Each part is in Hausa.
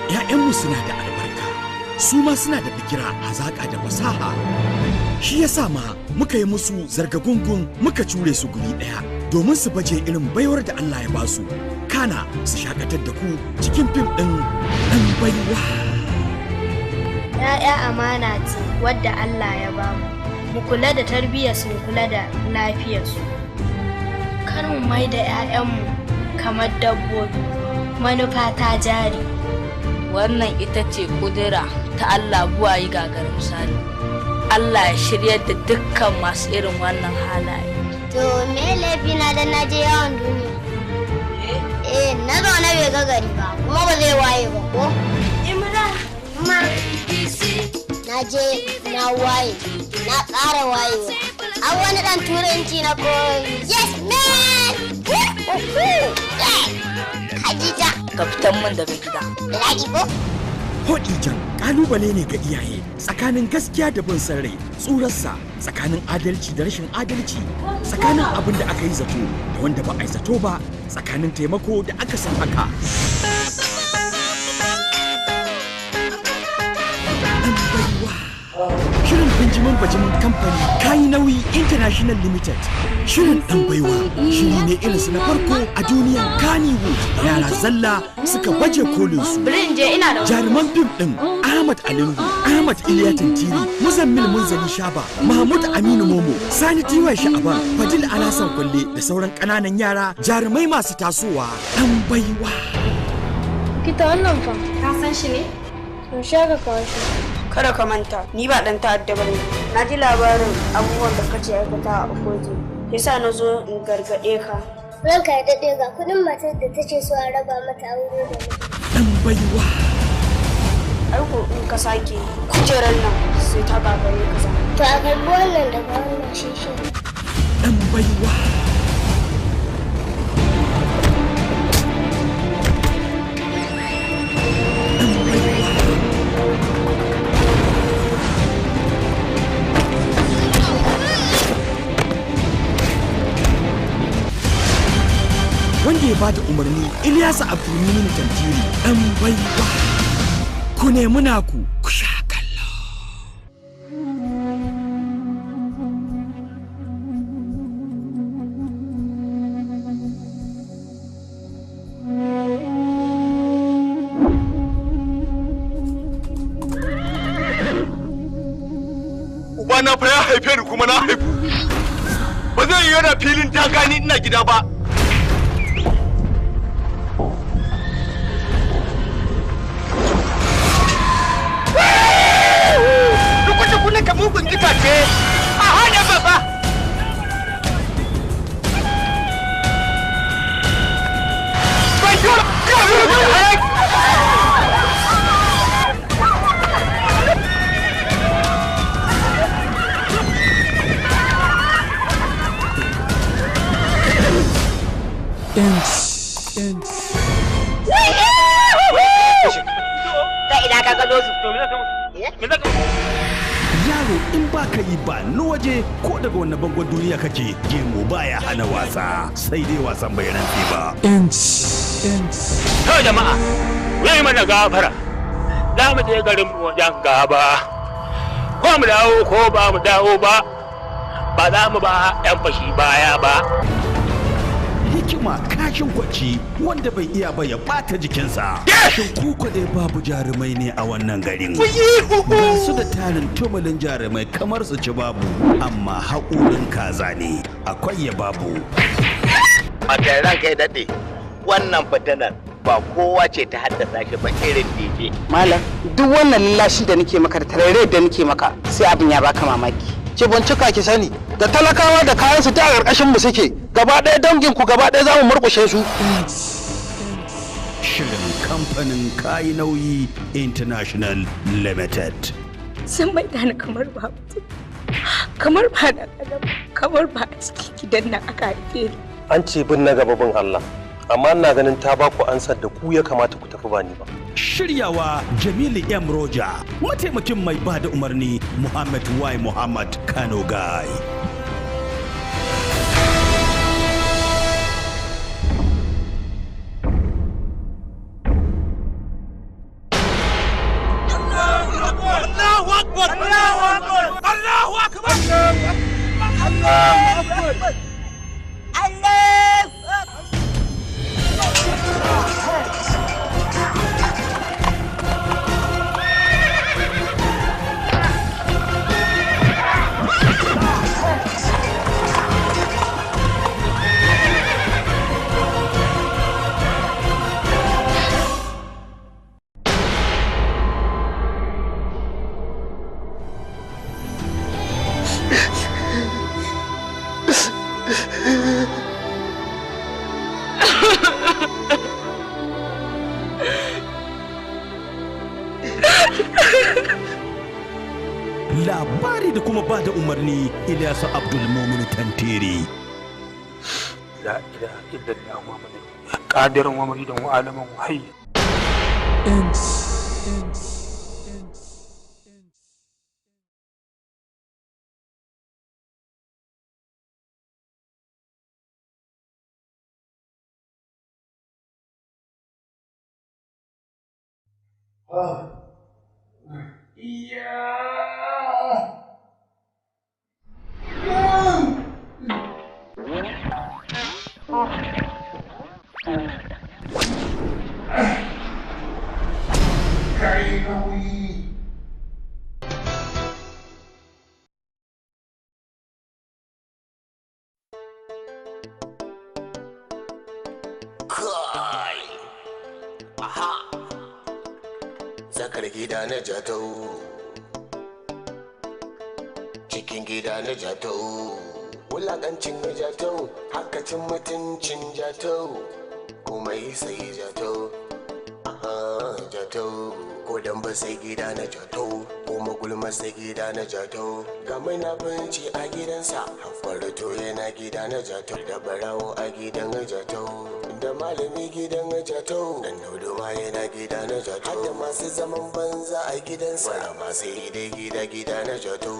'ya'yanmu suna da albarka, su ma suna da fikira, hazaƙa da fasaha. Shi yasa ma muka yi musu zargagungun muka cure su guri ɗaya domin su baje irin baiwar da Allah ya basu. Kana su shakatar da ku cikin fim ɗin ɗan baiwa. 'Ya'ya amana ce wadda Allah ya bamu. Mu kula da tarbiyyarsu, mu kula da lafiyarsu. Kar mu mai da 'ya'yanmu kamar dabbobi. Manufa ta jari. Wannan ita ce kudura ta Allah buwayi gagar misali. Allah ya shirya da dukkan masu irin wannan halaye. To me laifi na dan naje yawon duniya? Na zaune bai ga gari ba, kuma ba zai waye ba ko? Imran, na je na waye, na ƙara wayewa. An wani ɗan turanci na koyi. Yes man! Khadija. Ka fitan min daga gida. Da daɗi ko? Hodijan kalubale ne ga iyaye tsakanin gaskiya da bin san rai, tsurarsa tsakanin adalci da rashin adalci, tsakanin abin da aka yi zato da wanda ba a yi zato ba, tsakanin taimako da aka san haka. Shirin Benjamin Bajimin Kamfani Kayi Nauyi International Limited. Shirin ɗan baiwa shiri ne irinsu na farko a duniyar Kannywood. Yara zalla suka baje kolin su. Jaruman fim ɗin Ahmad Aliyu, Ahmad Iliya Tantiri, Muzammil Munzali Shaba, Mahmud Aminu Momo, Sani Tiwa Sha'aban, Fadil Alasan Kwalle da sauran ƙananan yara jarumai masu tasowa. Ɗan baiwa. Kita wannan fa, Ka san shi ne? to shaka kawo shi. Kada ka manta, ni ba ɗan ta'adda ba ne. Na ji labarin abubuwan da kace aikata a kotu. Yasa na zo in gargaɗe ka. Ranka ya daɗe ga kuɗin matar da ta ce so a raba mata aure da mu. Ɗan baiwa. Aiko in ka sake kujerar nan sai ta gagare ka zama. To a karɓi wannan daga wannan shi. Ɗan baiwa. Wanda ya bada umarni Ilyasu Abdulmumin Tantiri. Ɗan baiwa. Ku nemi naku ku sha kallo. Ubana fa ya haife ni kuma na haifu. Ba zai yi yana filin ta gani ina gida ba. Kuna ka mugun itace a hanya baba. Yaro in ba ka yi ba ni waje ko daga wannan bangon duniya kake gemu baya hana wasa sai dai wasan bai rantsi ba. To jama'a, yayi mana gafara. Za mu je garin mu wajen gaba. Ko mu dawo ko ba mu dawo ba. Ba za mu ba 'yan fashi baya ba. Hikima kashin kwaci wanda bai iya ba ya bata jikinsa. Shin kuka dai babu jarumai ne a wannan garin. Ba su da tarin tumalin jarumai kamar su ci babu, amma haƙurin kaza ne akwai ya babu. A ran kai daɗe, wannan fitanar ba kowa ce ta haddasa shi ba irin DJ. Malam, duk wannan lallashi da nake maka da tarare da nake maka sai abin ya baka mamaki. Ki bincika ki sani da talakawa da kayan su ta a ƙarƙashin mu suke gaba ɗaya dangin ku gaba ɗaya zamu murƙushe su. Shirin kamfanin Kayi Nauyi International Limited. Sun mai da ni kamar ba mutum, kamar ba na adam, kamar ba a cikin gidan nan aka haife ni. An ce bin na gaba bin Allah, amma ina ganin ta ba ku ansar da ku ya kamata ku tafi ba ni ba. Shiryawa Jamilu M. Roja, mataimakin mai ba da umarni Muhammad Y. Muhammad Kano Guy. shiri da kuma ba da umarni Ilyasu Abdul Mumin Tantiri. La ilaha illallah Muhammadu qadirun wa muridun wa alamun wa hayy. Tsakar Gidan Jatau, cikin Gidan Jatau, wulakancin Jatau, hakacin mutuncin Jatau, kuma yi sai Jatau, Jatau, ko dan ba sai Gidan Jatau, kuma gulma sai Gidan Jatau, ga munafunci a gidansa, Hafarto yana Gidan Jatau, da barawo a Gidan Jatau. Da malami Gidan Jatau, dan dauduma yana Gidan Jatau, hadda masu zaman banza a gidansa, wala masu Gidan Jatau.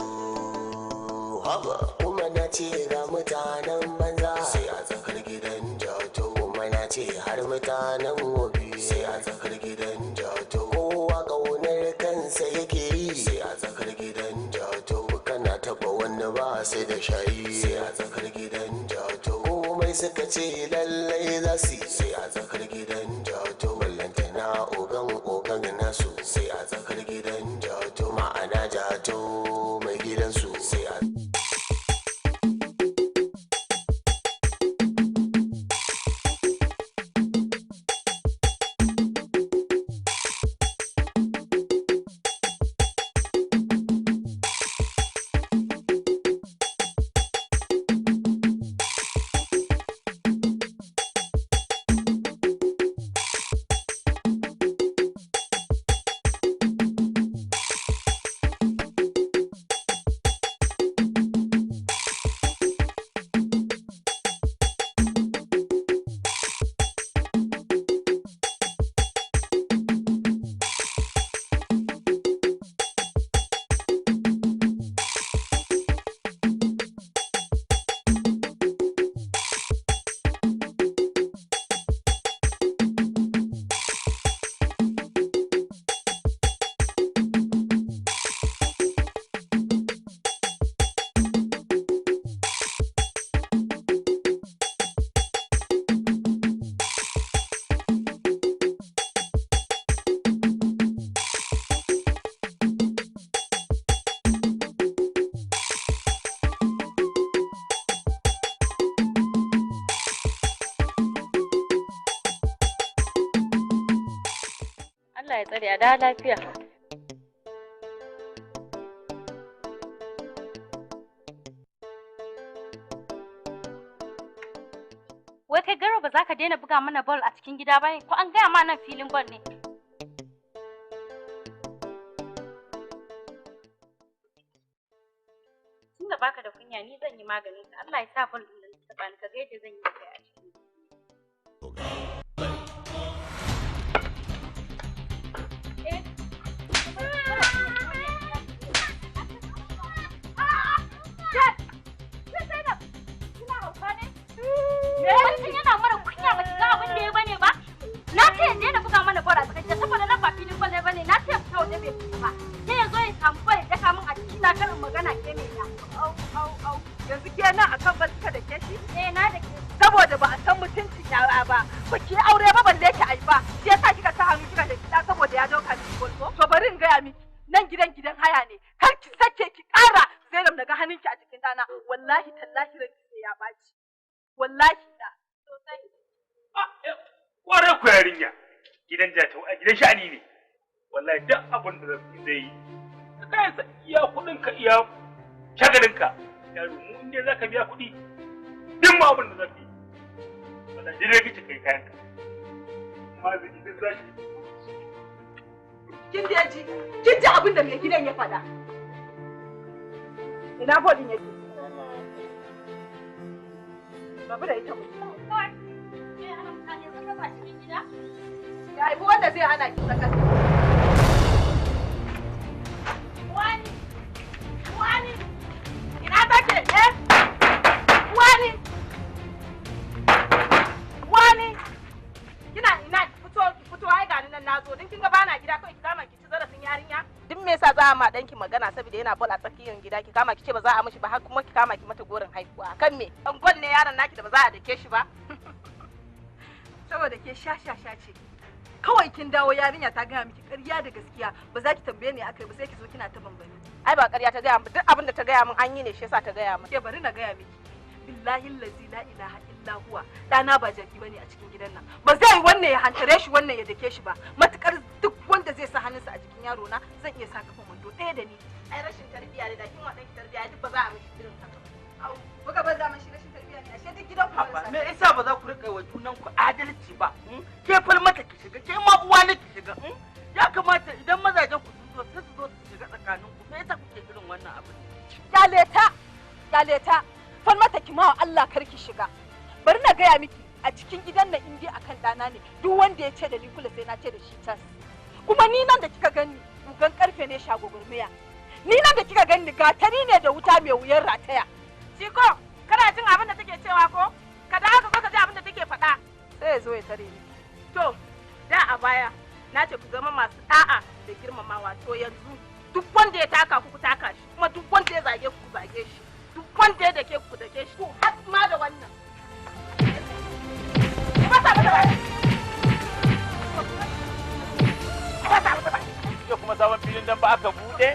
Haba kuma na ce ga mutanen banza sai a tsakar Gidan Jatau, kuma na ce har mutanen wobi sai a tsakar Gidan Jatau, kowa ƙaunar kansa yake yi sai a tsakar Gidan Jatau, kana taba wanda ba sai da shayi sai a tsakar Gidan Jatau, komai suka ce lallai za su sai a tsakar Gidan Jatau, ballantana ogan nasu sai a tsakar Gidan Jatau, ma'ana Jatau mai gidansu sai a Allah ya tsare a da lafiya. Wai kai Garo ba za ka daina buga mana ball a cikin gida ba ne? Ko an gaya ma nan filin ball ne? Tunda baka da kunya ni zan yi maganin ka. Allah ya sa ball din ta bani ka ga yadda zan yi kai a ciki. Wancan yana mara kunya ba ga abin da ya bane ba. Na ce ya daina buga mana bora tsakiyar saboda nan ba filin bane bane. Na ce fita waje bai fita ba. Sai ya zo ya samu bora ya daka min a ciki na karin magana ke mai ya. Au. Yanzu ke nan akan ba suka da ke shi? Na da ke. Saboda ba a san mutuncin yara ba. Ba ki aure ba balle ki ai ba. Sai yasa kika sa hannu kika da gida saboda ya dauka ni bolso. To bari in gaya miki. Nan gidan haya ne. Kar ki sake ki ƙara Zainab daga hannunki a cikin dana. Wallahi tallahi ranki sai ya baci. Wallahi da sosai. Kwarar ku yarinya Gidan Jatau a gidan sha'ani ne. Wallahi duk abin da zai yi ka kayansa iya kuɗinka iya shagalinka. Yaro mu inda za ka biya kuɗi duk ma abin da za ka yi. Wallahi dai kici kai kayanka. Ma zai yi za ki. Kin ji abin da mai gidan ya faɗa. Ina bodin yake? Babu da ita mutum. Ya haifi wanda zai hana ki sakar. Wani! Wani! Ina take? Wani! Wani! Kina ina fito ai gani nan nazo. Din kin ga bana gida kawai ki kama ki ci zarafin yarinya. Duk me yasa za a ma danki magana saboda yana bol a tsakiyar gida ki kama ki ce ba za a mishi ba har kuma ki kama ki mata gorin haihuwa. Kan me? Dan gol ne yaron naki da ba za a dake shi ba. Saboda ke shashasha ce. Kawai kin dawo yarinya ta gaya miki ƙarya da gaskiya ba za ki tambaye ni akai ba sai ki zo kina ta bambani. Ai ba ƙarya ta gaya min duk abin da ta gaya min an yi ne shi yasa ta gaya min. Ke bari na gaya miki. Billahi allazi la ilaha illa huwa. Dana ba jaki bane a cikin gidan nan. Ba zai wannan ya hantare shi wannan ya dake shi ba. Matukar duk wanda zai sa hannunsa a jikin yaro na zan iya sa kafan wando ɗaya da ni. Ai rashin tarbiyya ne da kin wa ɗanki tarbiyya duk ba za a miki irin haka ba. Au, buga ban zaman shi rashin tarbiyya ne ashe duk gidan ku ba. Me yasa ba za ku rika wa junan ku adalci ba? Ke falmata ki shiga, ke ma uwa ne ki shiga. Ya kamata idan mazajen ku sun zo sai su zo su shiga tsakanin ku. Me yasa kuke irin wannan abin? Kyaleta, falmata ki ma Allah kar ki shiga. Bari na gaya miki a cikin gidan nan in dai akan dana ne duk wanda ya ce da ni kula sai na ce da shi tas. Kuma ni nan da kika gani gugan karfe ne shagogurmiya. Ni nan da kika gani gatari ne da wuta mai wuyan rataya. Ciko, kana jin abin da take cewa ko? Ka da haka ko ka ji abin da take faɗa. Sai ya zo ya tare ni. To, da a baya na ce ku zama masu da'a da girmamawa to yanzu duk wanda ya taka ku taka shi kuma duk wanda ya zage ku zage shi duk wanda ya dake ku dake shi ko har ma da wannan. Yau kuma sabon filin dan ba aka bude?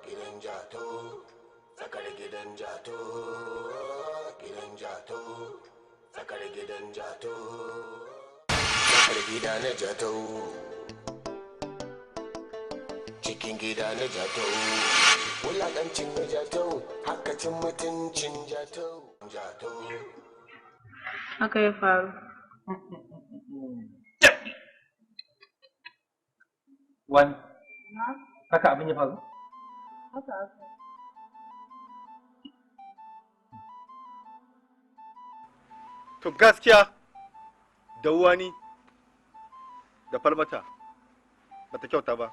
Gidan Jatau, Tsakar Gidan Jatau, Gidan Jatau, Tsakar Gidan Jatau, Tsakar Gidan Jatau, cikin gida na Jatau, wulaƙancin na Jatau, hakacin mutuncin Jatau, Jatau. Haka ya faru. Wani? Haka abin ya faru? Haka. To gaskiya da wani da falmata bata kyauta ba.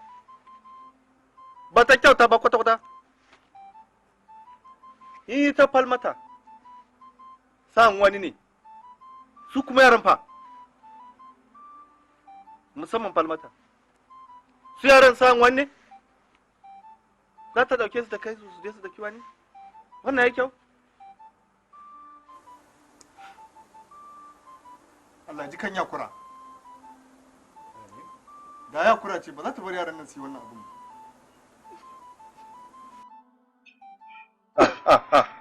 Bata kyauta ba kwata-kwata. Ita falmata sa'an wani ne, su kuma yaran fa, musamman falmata. Su yaran sa'an wani ne, za ta dauke su da kai su je su daki wani? Wannan ya kyau? Allah ji kan yakura. Da yakura ce ba za ta bar yaran nan su yi wannan abun.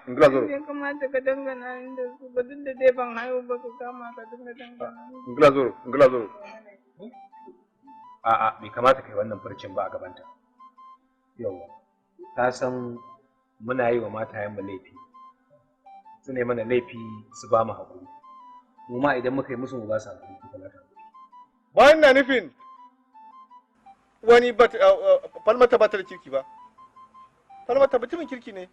Ingila zoro. Ya kamata ka dangana ni da su ba duk da dai ban haihu ba ka kama ka dinga dangana ni. Ingila zoro, Ingila zoro. A'a, bai kamata kai wannan furcin ba a gabanta. Yawwa. Ta san muna yi wa matayenmu laifi. Su ne mana laifi su ba mu haƙuri. Mu ma idan muka yi musu mu ba su haƙuri ko talata. Bayan na nufin wani falmata ba ta da kirki ba. Falmata mutumin kirki ne.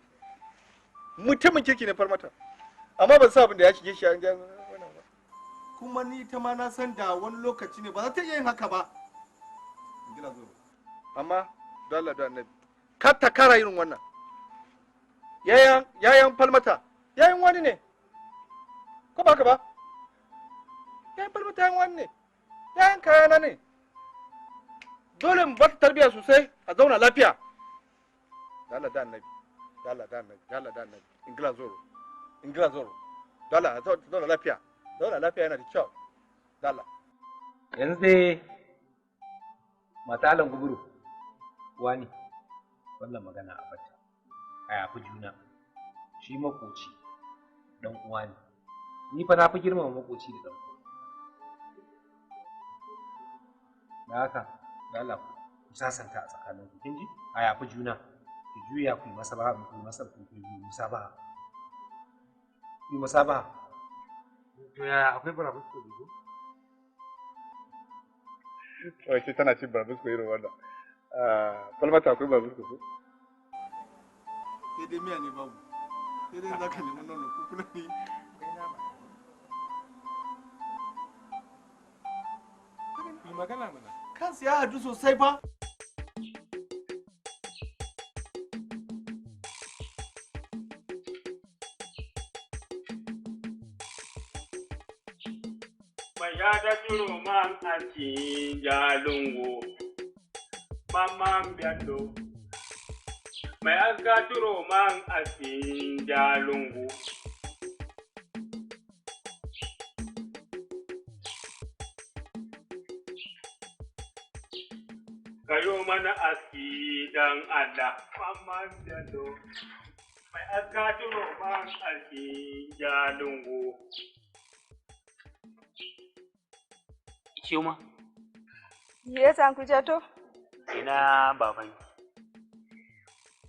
Mutumin kirki ne falmata. Amma ban sa abin da ya shige shi an gano wannan ba. Kuma ni ta ma na san da wani lokaci ne ba za ta iya yin haka ba. Amma dole da annabi. Kar ta kara irin wannan. Yayan falmata, yayan wani ne. Ko ba ka ba? Yayan falmata yayan wani ne. Yayan kayana ne. Dole mu bar tarbiya sosai a zauna lafiya. Dala da annabi. Dala da annabi. Dala da annabi. Ingila zoro. Ingila zoro. Dala a zauna lafiya. Zauna lafiya yana da kyau. Dala. Yanzu dai matalan guburu wani wannan magana a bata a yafi juna shi makoci dan uwa ne ni fa na fi girmama makoci da dan uwa da haka da Allah ku sasanta a tsakanin ku kin ji a yafi juna ku juya ku yi masabaha ku yi musabaha ku yi musabaha to ya akwai barabus ko dubo kawai ce tana cin barabus ko irin wannan falmata akwai barabus ko sai dai miya ne babu sai dai za ka nemi nono ko kuma ni yi magana mana kansu ya hadu sosai ba ya da turo man aski jalungu mamman biando mai aska turo man aski jalungu kayo mana aski dan Allah mamman biando mai aska turo man aski jalungu Kioma. Yes, Uncle Jato. Ina baban.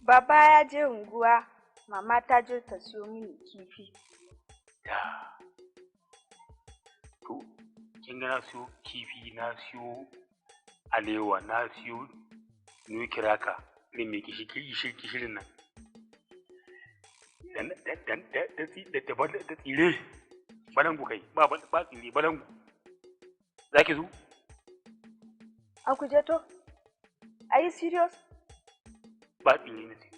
Baba ya je unguwa, mama ta je ta siyo mini kifi. Da. To, kin ga na siyo kifi, na siyo alewa, na siyo nukiraka, ne mai kishirin nan. Da tsire, balangu kai, ba tsire, balangu. Za ki zo? Uncle Jato, are you serious? Ba tsini na ce.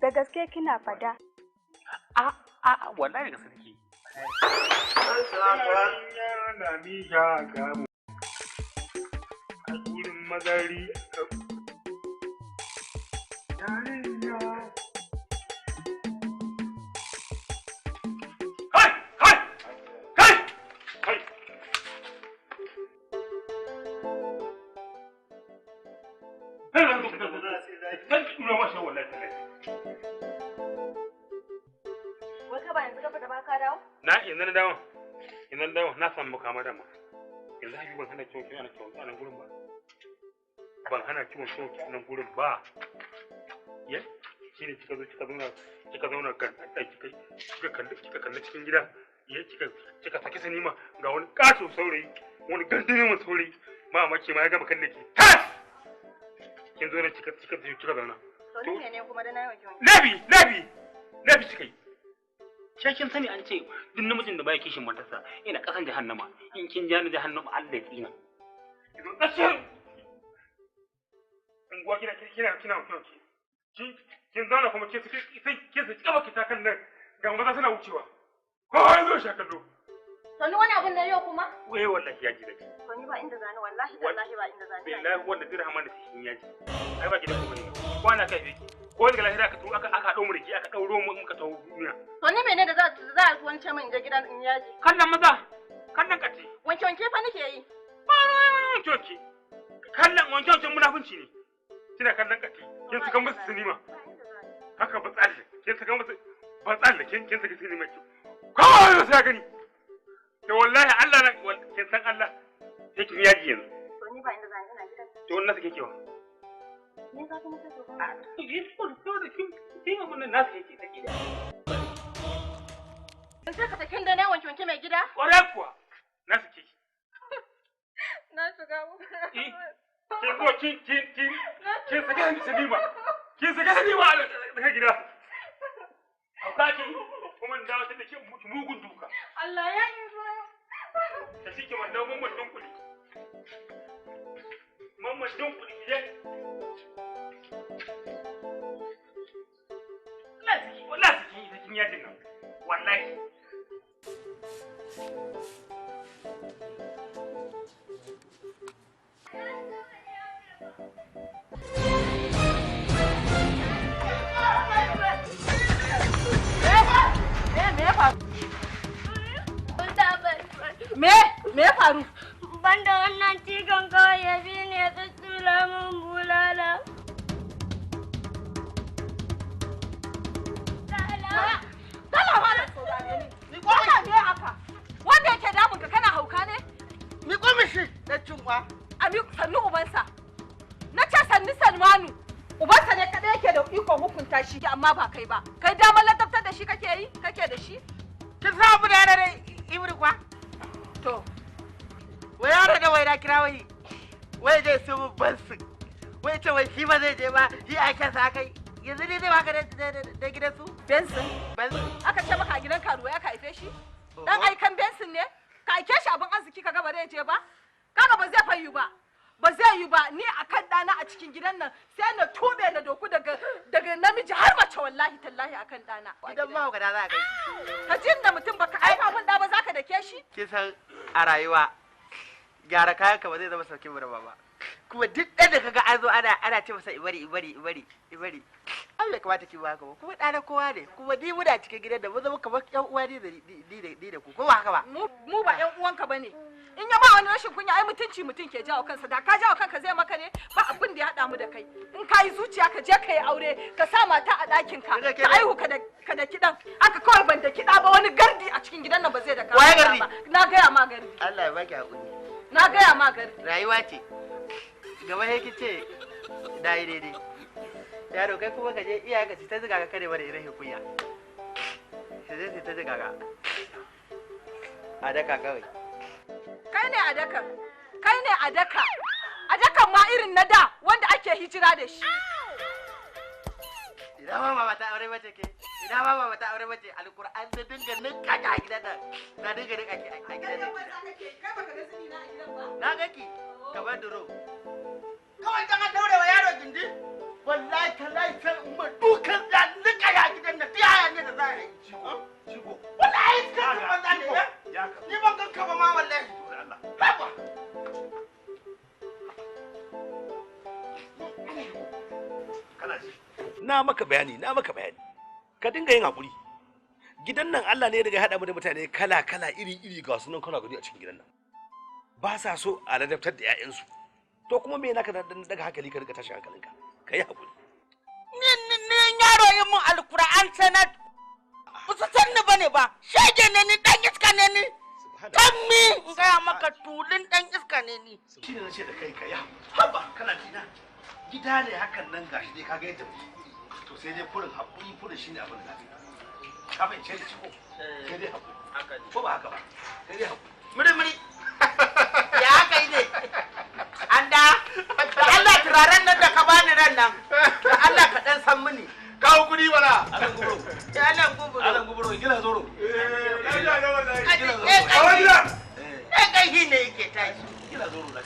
Da gaske kina fada? Wallahi da gaske. Na mi ya gamu. A gurin mazari. Yanzu dawo na samu kama dama. Yanzu haka ban hana kiwon ana kiwon a nan gurin ba. Ban hana kiwon a nan gurin ba. Ya? Shi ne kika zauna kan ɗaki kai kika kalli cikin gida. Ya kika saki sanima ga wani ƙato saurayi wani gandun mai saurayi ma mace ma ya gama kalle ki. kin zo ne kika zauna. To ni ne kuma da na yi Labi kika yi. Sai kin sani an ce duk namijin da baya kishin matarsa ina kasan jahannama. In kin ja ni jahannama Allah ya tsina. Kizo tsakiyar. In gwa kina kin zauna kuma kin saki kafa ki ta kan nan ga maza suna wucewa. Ko har zo sha kallo. To ni wani abin da yau kuma? Wai wallahi ya ji dake. To ni ba inda zani wallahi ba inda zani. Billahi wanda dirhaman da cikin yaji. Ai ba gidan kuma ne. Ko ana kai fiki. Ko daga lahira ka aka haɗo mu da ki aka ɗauro mu muka tawo duniya. To ni mene da za a wance min je gidan in yaji? Kallon maza, kallon kace. Wanke fa nake yi. Ba wanke. Kallon wanke munafunci ne. Kina kallon kace. Kin saka musu sinima. Haka ba tsalle. Kin saka musu ba tsalle kin saka sinima ki. Kawai sai gani. To wallahi Allah na kin san Allah. Sai kin yaji yanzu. To ni ba inda zan ina gidan. To wannan sake kewa. Ni za ka mutu to ba. Da kin abun nan nasu yake take da. Sai ka takin da na wanke mai gida? Ƙwarai kuwa. Na sake ki. Na shiga mu. Kin zo kin sake ni Salima. Kin sake ni ba daga gida. Hauka ki kuma da wata da ke mugun duka. Allah ya yi zuwa. Da shi ke wanda mun dunkuli. Mamman dunkuli je. Wallahi da kin yadin nan. Wallahi. Me ya faru? Banda wannan cikin kawai ya bi ne ya tsutsula min bulala. Wannan ne haka? Wanda yake damun ka kana hauka ne? Ni komishi da cunwa. Ami sannu ubansa. Na ce sannu Salmanu. Ubansa ne kada yake da ikon hukunta shi amma ba kai ba. Kai damar ladabtar da shi kake yi? Kake da shi? Kin san abu da yana da ibri kwa? To. Wai yaro da wai na kira wai. Wai zai su mu bansu. Wai ce wai shi ba zai je ba. Shi ake sa kai. Yanzu ne zai baka da gidan su? Benson. Aka ce maka a gidan karuwa ya ka haife shi? Dan aikan Benson ne? Ka aike shi abin arziki ka ga ba zai je ba? Kaga ba zai fayu ba. Ba zai yi ba ni akan dana a cikin gidan nan sai na tube na doku daga namiji har mace wallahi tallahi akan dana. Idan ma ga da za ka yi. Ka jin da mutum baka aika mun da ba za ka dake shi? Kin san a rayuwa gyara kayan ka ba zai zama sauke mu da baba. Kuma duk ɗan da kaga an zo ana ce masa ibari. Ai bai kamata ki ba haka ba. Kuma ɗana kowa ne. Kuma ni muna cikin gidan da mu zama kamar ƴan uwa ni da ku. Ko ba haka ba? Mu ba ƴan uwanka bane. In ya ma wani rashin kunya ai mutunci mutum ke jawo kansa da ka jawo kanka zai maka ne ba abin da ya haɗa mu da kai. In ka yi zuciya ka je ka yi aure ka sa mata a ɗakin ka ka aihu ka da kiɗan haka kawai ban da kiɗa ba wani gardi a cikin gidan nan ba zai da ka ba. Na gaya ma gardi. Allah ya baki hakuri. Na gaya ma gardi. Rayuwa ce. Gaba yake ce da yi daidai. Yaro kai kuma ka je iyaye ka ci ta ziga ka kare mana irin kunya. Sai zai ta ziga ka. A daka kawai. Kai ne a daka. A dakan ma irin na da wanda ake hijira da shi. Idan ma ba ta aure mace ke. Idan ma ba ta aure mace alkur'an da dinga ninka ka a gidan nan. Na dinga ninka ki a gidan nan. Kai baka ga sani na a gidan ba. Na ga ki kamar duro. Kawai dan daure wa yaro gindi. Wallahi tallahi sai umma dukan da nika ya gidan nan. Tiya ne da za a yi. Cigo. Wallahi sai ban da ne. Ni ban ganka ba ma wallahi. Baba. Kana ji? Na maka bayani. Ka dinga yin hakuri. Gidan nan Allah ne ya riga haɗa mu da mutane kala-kala iri-iri ga sunan kana gari a cikin gidan nan. Ba sa so a ladabtar da 'ya'yansu. To kuma me naka daga hankali ka riga tashi hankalinka? Kai hakuri. Ni yaro yin mun alkur'an sanad. Ba su san ni bane ba. Shege ne ni dan iska ne ni. Tammi in gaya maka tulin dan iska ne ni. Shi ne nace da kai ka yi haba kana jina. Gida ne hakan nan gashi dai kaga yadda to sai dai furin shine abin da zaka yi. Ka bai ce ci ko sai dai hakuri. Haka ne. Ko ba haka ba? Sai dai hakuri. Muri. Ya haka yi ne. Anda. Allah turaren nan da ka bani ran nan da Allah ka dan san mini kawo kudi bana alan guburo gila zoro kai shi ne yake tashi gila zoro na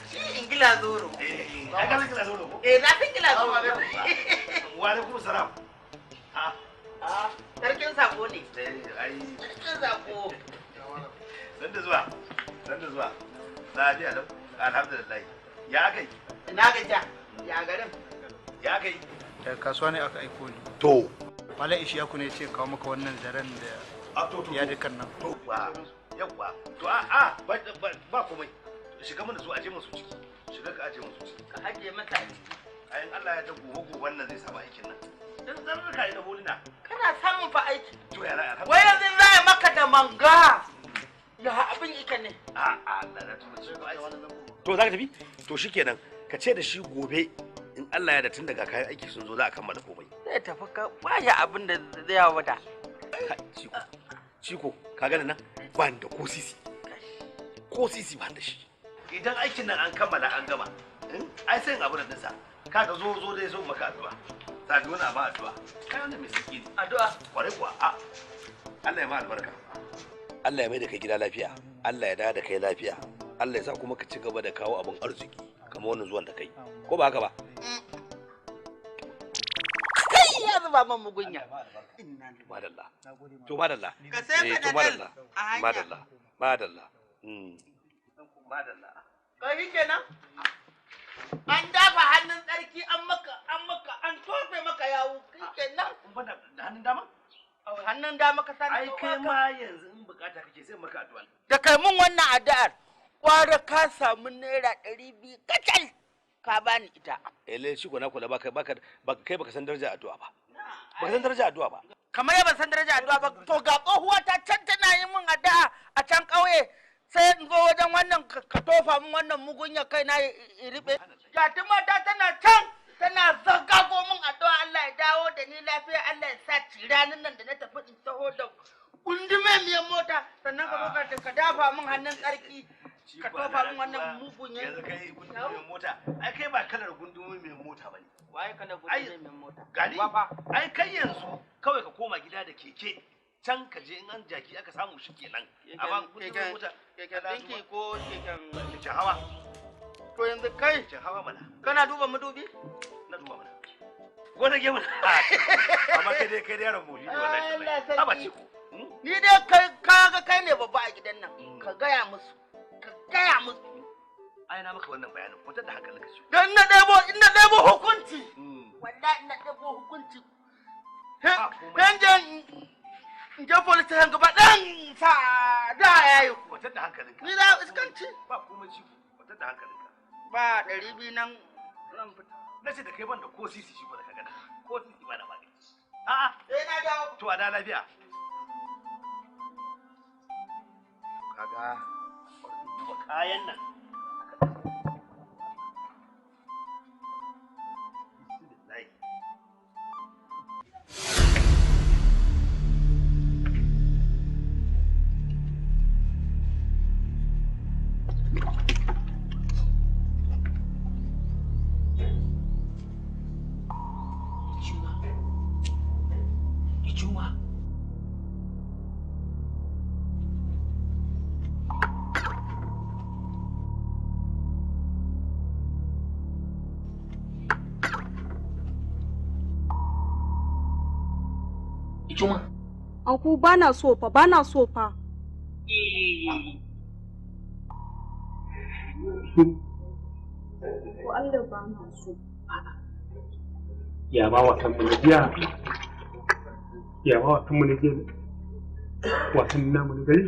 gila zoro ai ka gila zoro na san gila zoro wa alaikum salam sarkin sako ne ai sarkin sako dan da zuwa lafiya lau alhamdulillah ya kai ina gaja ya garin ya kai daga kasuwa ne aka aiko ni to Malam Ishaku ne ce kawo maka wannan zaren da ya dukan nan to yawa to ba komai shiga mana su aje musu ciki shiga ka aje musu ciki ka aje masa ayin Allah ya ta gobe wannan zai samu aikin nan dan zarruka yi da bolina kana samun fa aiki to ya alhamdulillah wai yanzu za a maka da manga ya abin ika ne Allah na tuba ci to za ka tafi to shikenan ka ce da shi gobe in Allah ya da tun daga kayan aiki sun zo za a kammala komai zai tafi ka baya abin da zai yawa wata ciko ka gani nan ban da ko sisi ban da shi idan aikin nan an kammala an gama ai sai abu da dinsa kaga zo dai zo maka addu'a zabi wani abu addu'a kai wannan mai siki ne addu'a kware kuwa Allah ya ma albarka Allah ya mai da kai gida lafiya Allah ya dawo da kai lafiya Allah ya sa kuma ka ci gaba da kawo abin arziki kamar wannan zuwan da kai ko ba haka ba kai ya zuba man mugunya madalla to madalla ka sai ka da a hanya madalla kai kenan an dafa hannun tsarki an tofe maka yawo kai kenan da hannun dama hannun dama ka sani ai kai ma yanzu in bukata kake sai maka addu'a da kai mun wannan addu'ar kwara ka samu naira 200 kacal ka bani ita shi ko na kula kai baka san darajar addu'a ba baka san darajar addu'a ba kamar ya ban san darajar addu'a ba to ga tsohuwa ta can tana yin min addu'a a can kauye sai in zo wajen wannan ka tofa min wannan mugunya kai na ribe jatima ta tana can tana zagago min addu'a Allah ya dawo da ni lafiya Allah ya sa ranan nan da na tafi in taho da kundume miyan mota sannan ka zo ka dafa min hannun tsarki ka tofa min wannan mugunya yanzu kai kundume miyan mota ai kai ba kalar kundume miyan mota bane waye kalar kundume miyan mota gani ai kai yanzu kawai ka koma gida da keke can ka je in an jaki aka samu shi kenan amma kundume mota keken dinki ko keken hawa to yanzu kai hawa mana kana duba madubi na duba mana gona ge mana amma kai dai yaron moli ne wallahi ba ce ko ni dai kaga kai ne babba a gidan nan ka gaya musu ai na maka wannan bayanin mutar da hankalinka shi dan na debo hukunci wallahi ina debo hukunci in je police station gaba dan sa da yayi mutar da hankalinka ni da iskanci ba komai shi mutar da hankalinka ba 200 nan ran fita nace da kai ban da ko sisi shi ba da kaga ko sisi ba na magani a'a na dawo to a da lafiya kaga duba kayan nan Juma. Aku bana so fa. Ko Allah bana so. Ya ma watan mu jiya. Ya ma watan mu jiya. Watan namu ne gari.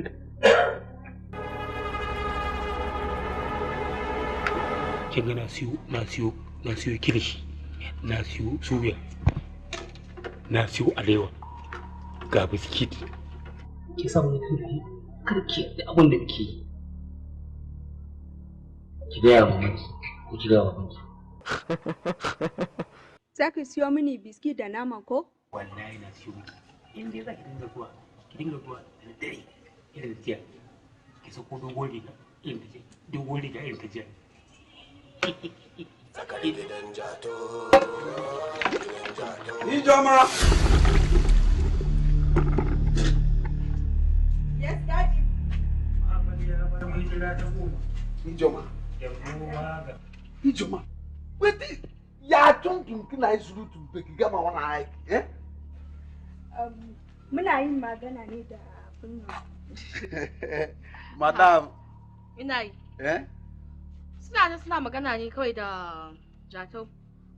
Kin ga na siyo kilishi. Na siyo suya. Na siyo alewa. Ga biskit ki samu karki da abin da kike yi ki gaya wa mamanki ko ki gaya wa babanki za ka siyo mini biskit da nama ko wallahi na siyo miki in dai za ki dinga zuwa da dare irin jiya ki sako dogon riga irin ta jiya Tsakar gidan Jatau. Ijoma. Yes, Daddy. Ijoma. Ijoma. Wait, ya tuntun kina yi surutu be ki gama wannan aiki, eh? Muna yin magana ne da kunna. Madam. Ina yi. Eh? Suna magana ne kawai da Jatau.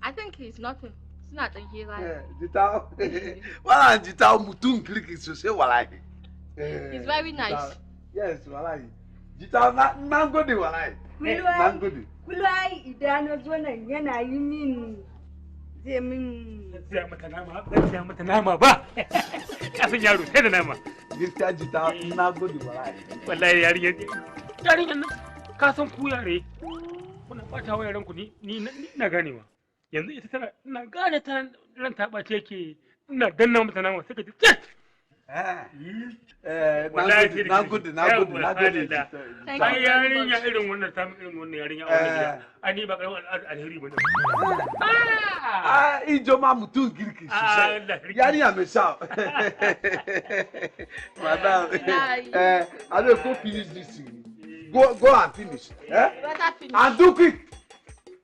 I think he's nothing. Suna ɗan hira ne. Jitau. Wannan Jitau mutum kirki sosai wallahi. He's very nice. Yes, wallahi. Jitau na gode wallahi. Na gode. Kulwai idan na zo nan yana yi min zai min siya mata nama ba. Kafin yaro sai da nama. Gaskiya Jitau na gode wallahi. Wallahi yarinyar nan ka san ku yare. Kuna bata wa yaran ku ni na ganewa. Yanzu ita tana ina gane ta ran ta bace yake ina danna mata nama sai ka ji na gode. Ai yarinya irin wannan ta irin wannan yarinya a wannan gida. Ai ni ba karamin alheri bane. Ijoma mutum girki sosai. Yarinya mai sha. Madam, I will go finish this thing. Go and finish. And do quick.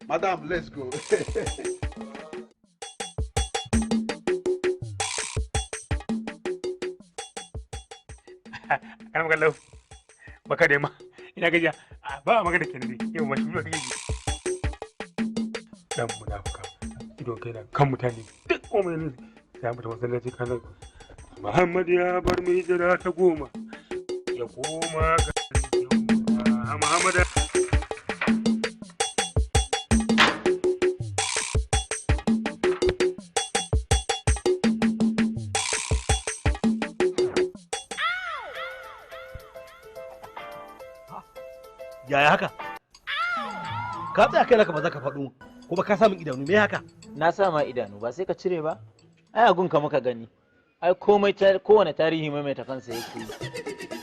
Madam, let's go. Ana magana baka da ma ina gajiya ba magana kenan dai yau ma shi ba kake dan munafuka ido kai na kan mutane duk komai ne ya mutu masallaci kan Muhammad ya bar mu hijira ta 10 ya koma ga Muhammad Yaya haka? Ka tsaya kai laka ba za ka faɗo kuma ka samu idanu me haka? Na sa ma idanu ba sai ka cire ba? Ai agun ka muka gani. Ai komai kowane tarihi mai ta kansa yake.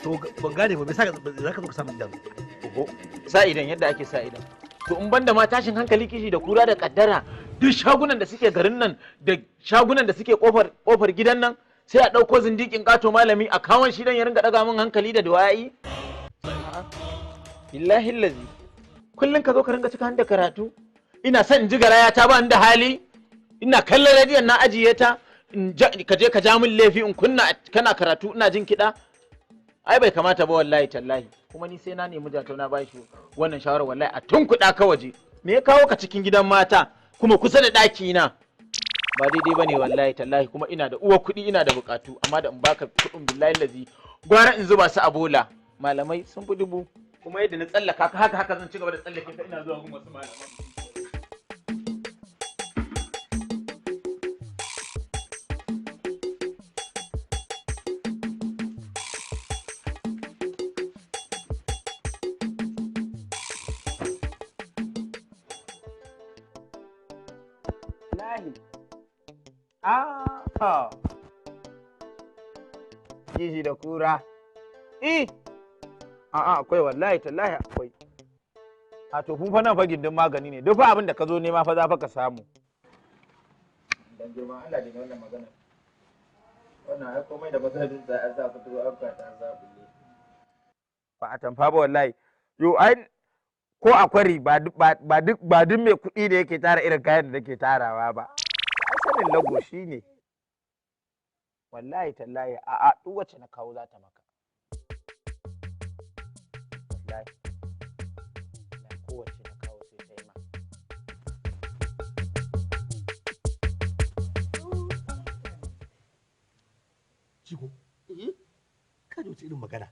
To ban gane ba me za ka zo ka samu idanu? Oho, sa idan yadda ake sa idan. To in banda ma tashin hankali kishi da kura da kaddara duk shagunan da suke garin nan da shagunan da suke kofar gidan nan sai a ɗauko zindikin ƙato malami a kawon shi dan ya ringa ɗaga min hankali da duwayi. Billahi lazi kullum ka zo ka ringa cika da karatu ina son in ji garaya ta ba da hali ina kallon rediyon na ajiye ta ka je ka ja min laifi in kunna kana karatu ina jin kiɗa ai bai kamata ba wallahi tallahi kuma ni sai na nemi Jatau na bashi wannan shawara wallahi a tunkuɗa ka waje me ya kawo ka cikin gidan mata kuma kusa da ɗaki na ba daidai bane wallahi tallahi kuma ina da uwa kuɗi ina da buƙatu amma da in baka kuɗin billahi lazi gwara in zuba su a bola malamai sun fi dubu kuma yadda na tsallaka ka haka zan ci gaba da tsallake ka ina zuwa gun wasu malaman. Lahi. Kishi da kura. A'a akwai wallahi tallahi akwai. A to fa nan fa gindin magani ne. Duk fa abin da ka zo nema fa za fa ka samu. Dan girman Allah da wannan magana. Wannan ai komai da mazhabin sa an sa fito an ka ta zabulle. Ba a tamfa ba wallahi. Yo ai ko akwari ba duk mai kuɗi da yake tara irin kayan da nake tarawa ba. Ai sanin lago shine. Wallahi tallahi a'a duk wacce na kawo za ta maka. Kowace na kawo sai ta yi ma. Ciko, ka ji wace irin magana?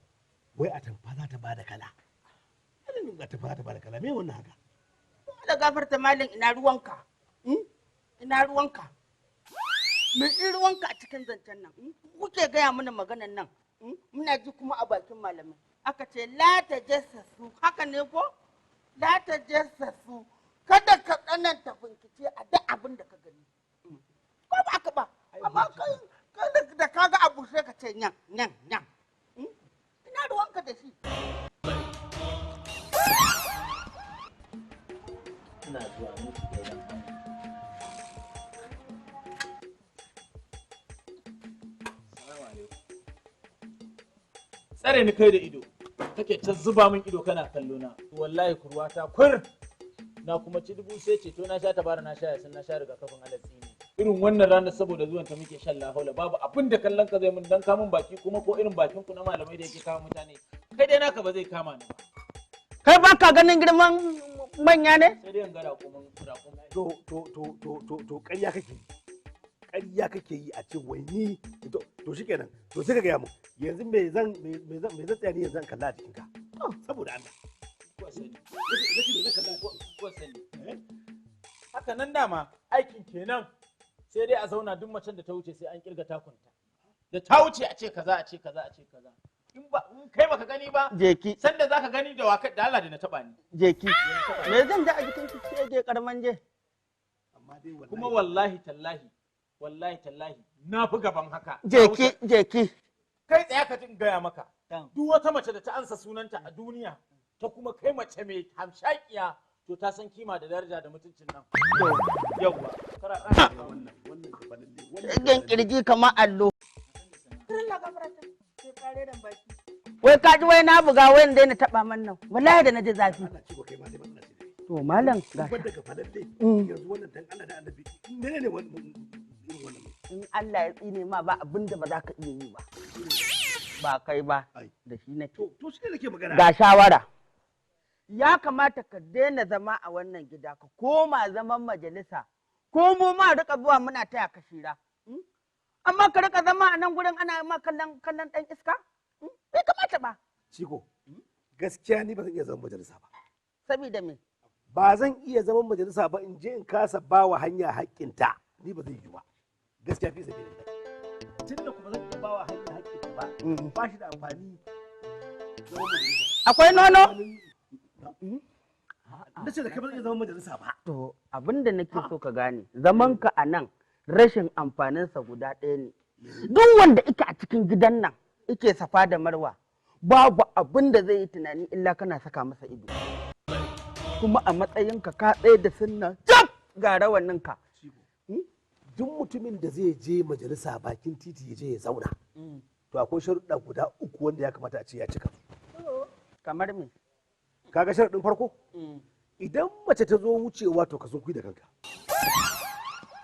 Wai a tamfa za ta bada kala. Irin a tamfa za ta bada kala, me wannan haka? Da gafarta malam ina ruwanka? Ina ruwanka? Me in ruwanka a cikin zancen nan? Kuke gaya mana maganan nan? Muna ji kuma a bakin malamai. Aka ce la ta jassasu haka ne ko la ta jassasu kada ka tsananta bincike a duk abin da ka gani ko ba ka ba amma kai da ka ga abu sai ka ce nyan ina ruwanka da shi ina zuwa tsare ni kai da ido kake ta zuba min ido kana kallo na wallahi kurwa ta kur na kuma ci dubu sai ceto na sha tabara na sha yasin na sha rigakafin alatsi ne irin wannan ranar saboda zuwan ta muke shan lahaula babu abin da kallon ka zai mun dan kamun baki kuma ko irin bakin ku na malamai da yake kawo mutane kai dai naka ba zai kama ni ba kai ba ka ganin girman manya ne sai dai in ga raƙumin to ƙarya kake yi a ce wai ni to shikenan to sai ka gaya mu yanzu me zan tsaya ni yanzu an kalla a cikin ka saboda Allah haka nan dama aikin kenan sai dai a zauna duk macen da ta wuce sai an kirga takunta da ta wuce a ce kaza a ce kaza a ce kaza in kai baka gani ba jeki sanda zaka gani da waka da Allah da na taba ni jeki me zan ji a jikin ki sai je karman je amma dai kuma wallahi tallahi na fi gaban haka jeki kai tsaya ka jin gaya maka duk wata mace da ta ansa sunanta a duniya ta kuma kai mace mai hamshakiya to ta san kima da daraja da mutuncin nan yawwa wannan kirji kamar allo wai ka ji wai na buga wai dai na taba man nan wallahi da na ji zafi to malam ga yanzu wannan dan Allah da annabi menene wannan in Allah ya tsine ma ba abinda ba za ka iya yi ba kai ba da shi nake to shi nake magana ga shawara ya kamata ka daina zama a wannan gida ka koma zaman majalisa ko mu ma rika zuwa muna taya ka shira amma ka rika zama a nan gurin ana ma kallon dan iska bai kamata ba Ciko gaskiya ni ba zan iya zaman majalisa ba saboda me ba zan iya zaman majalisa ba in je in kasa ba wa hanya haƙƙinta ni ba zai yi ba gaskiya fi sabi da tunda kuma zan iya ba wa hanya haƙƙinta ba shi da amfani akwai nono na ce da kai ba zan iya zaman majalisa ba to abinda nake so ka gane zaman ka a nan rashin amfaninsa guda ɗaya ne duk wanda ike a cikin gidan nan ike safa da marwa babu abin da zai yi tunani illa kana saka masa ido kuma a matsayinka ka tsaye da sunna jab ga rawaninka duk mutumin da zai je majalisa bakin titi ya je ya zauna to akwai sharuɗa guda 3 wanda ya kamata a ce ya cika su kamar me kaga sharuɗin farko idan mace ta zo wucewa to ka sunkui da kanka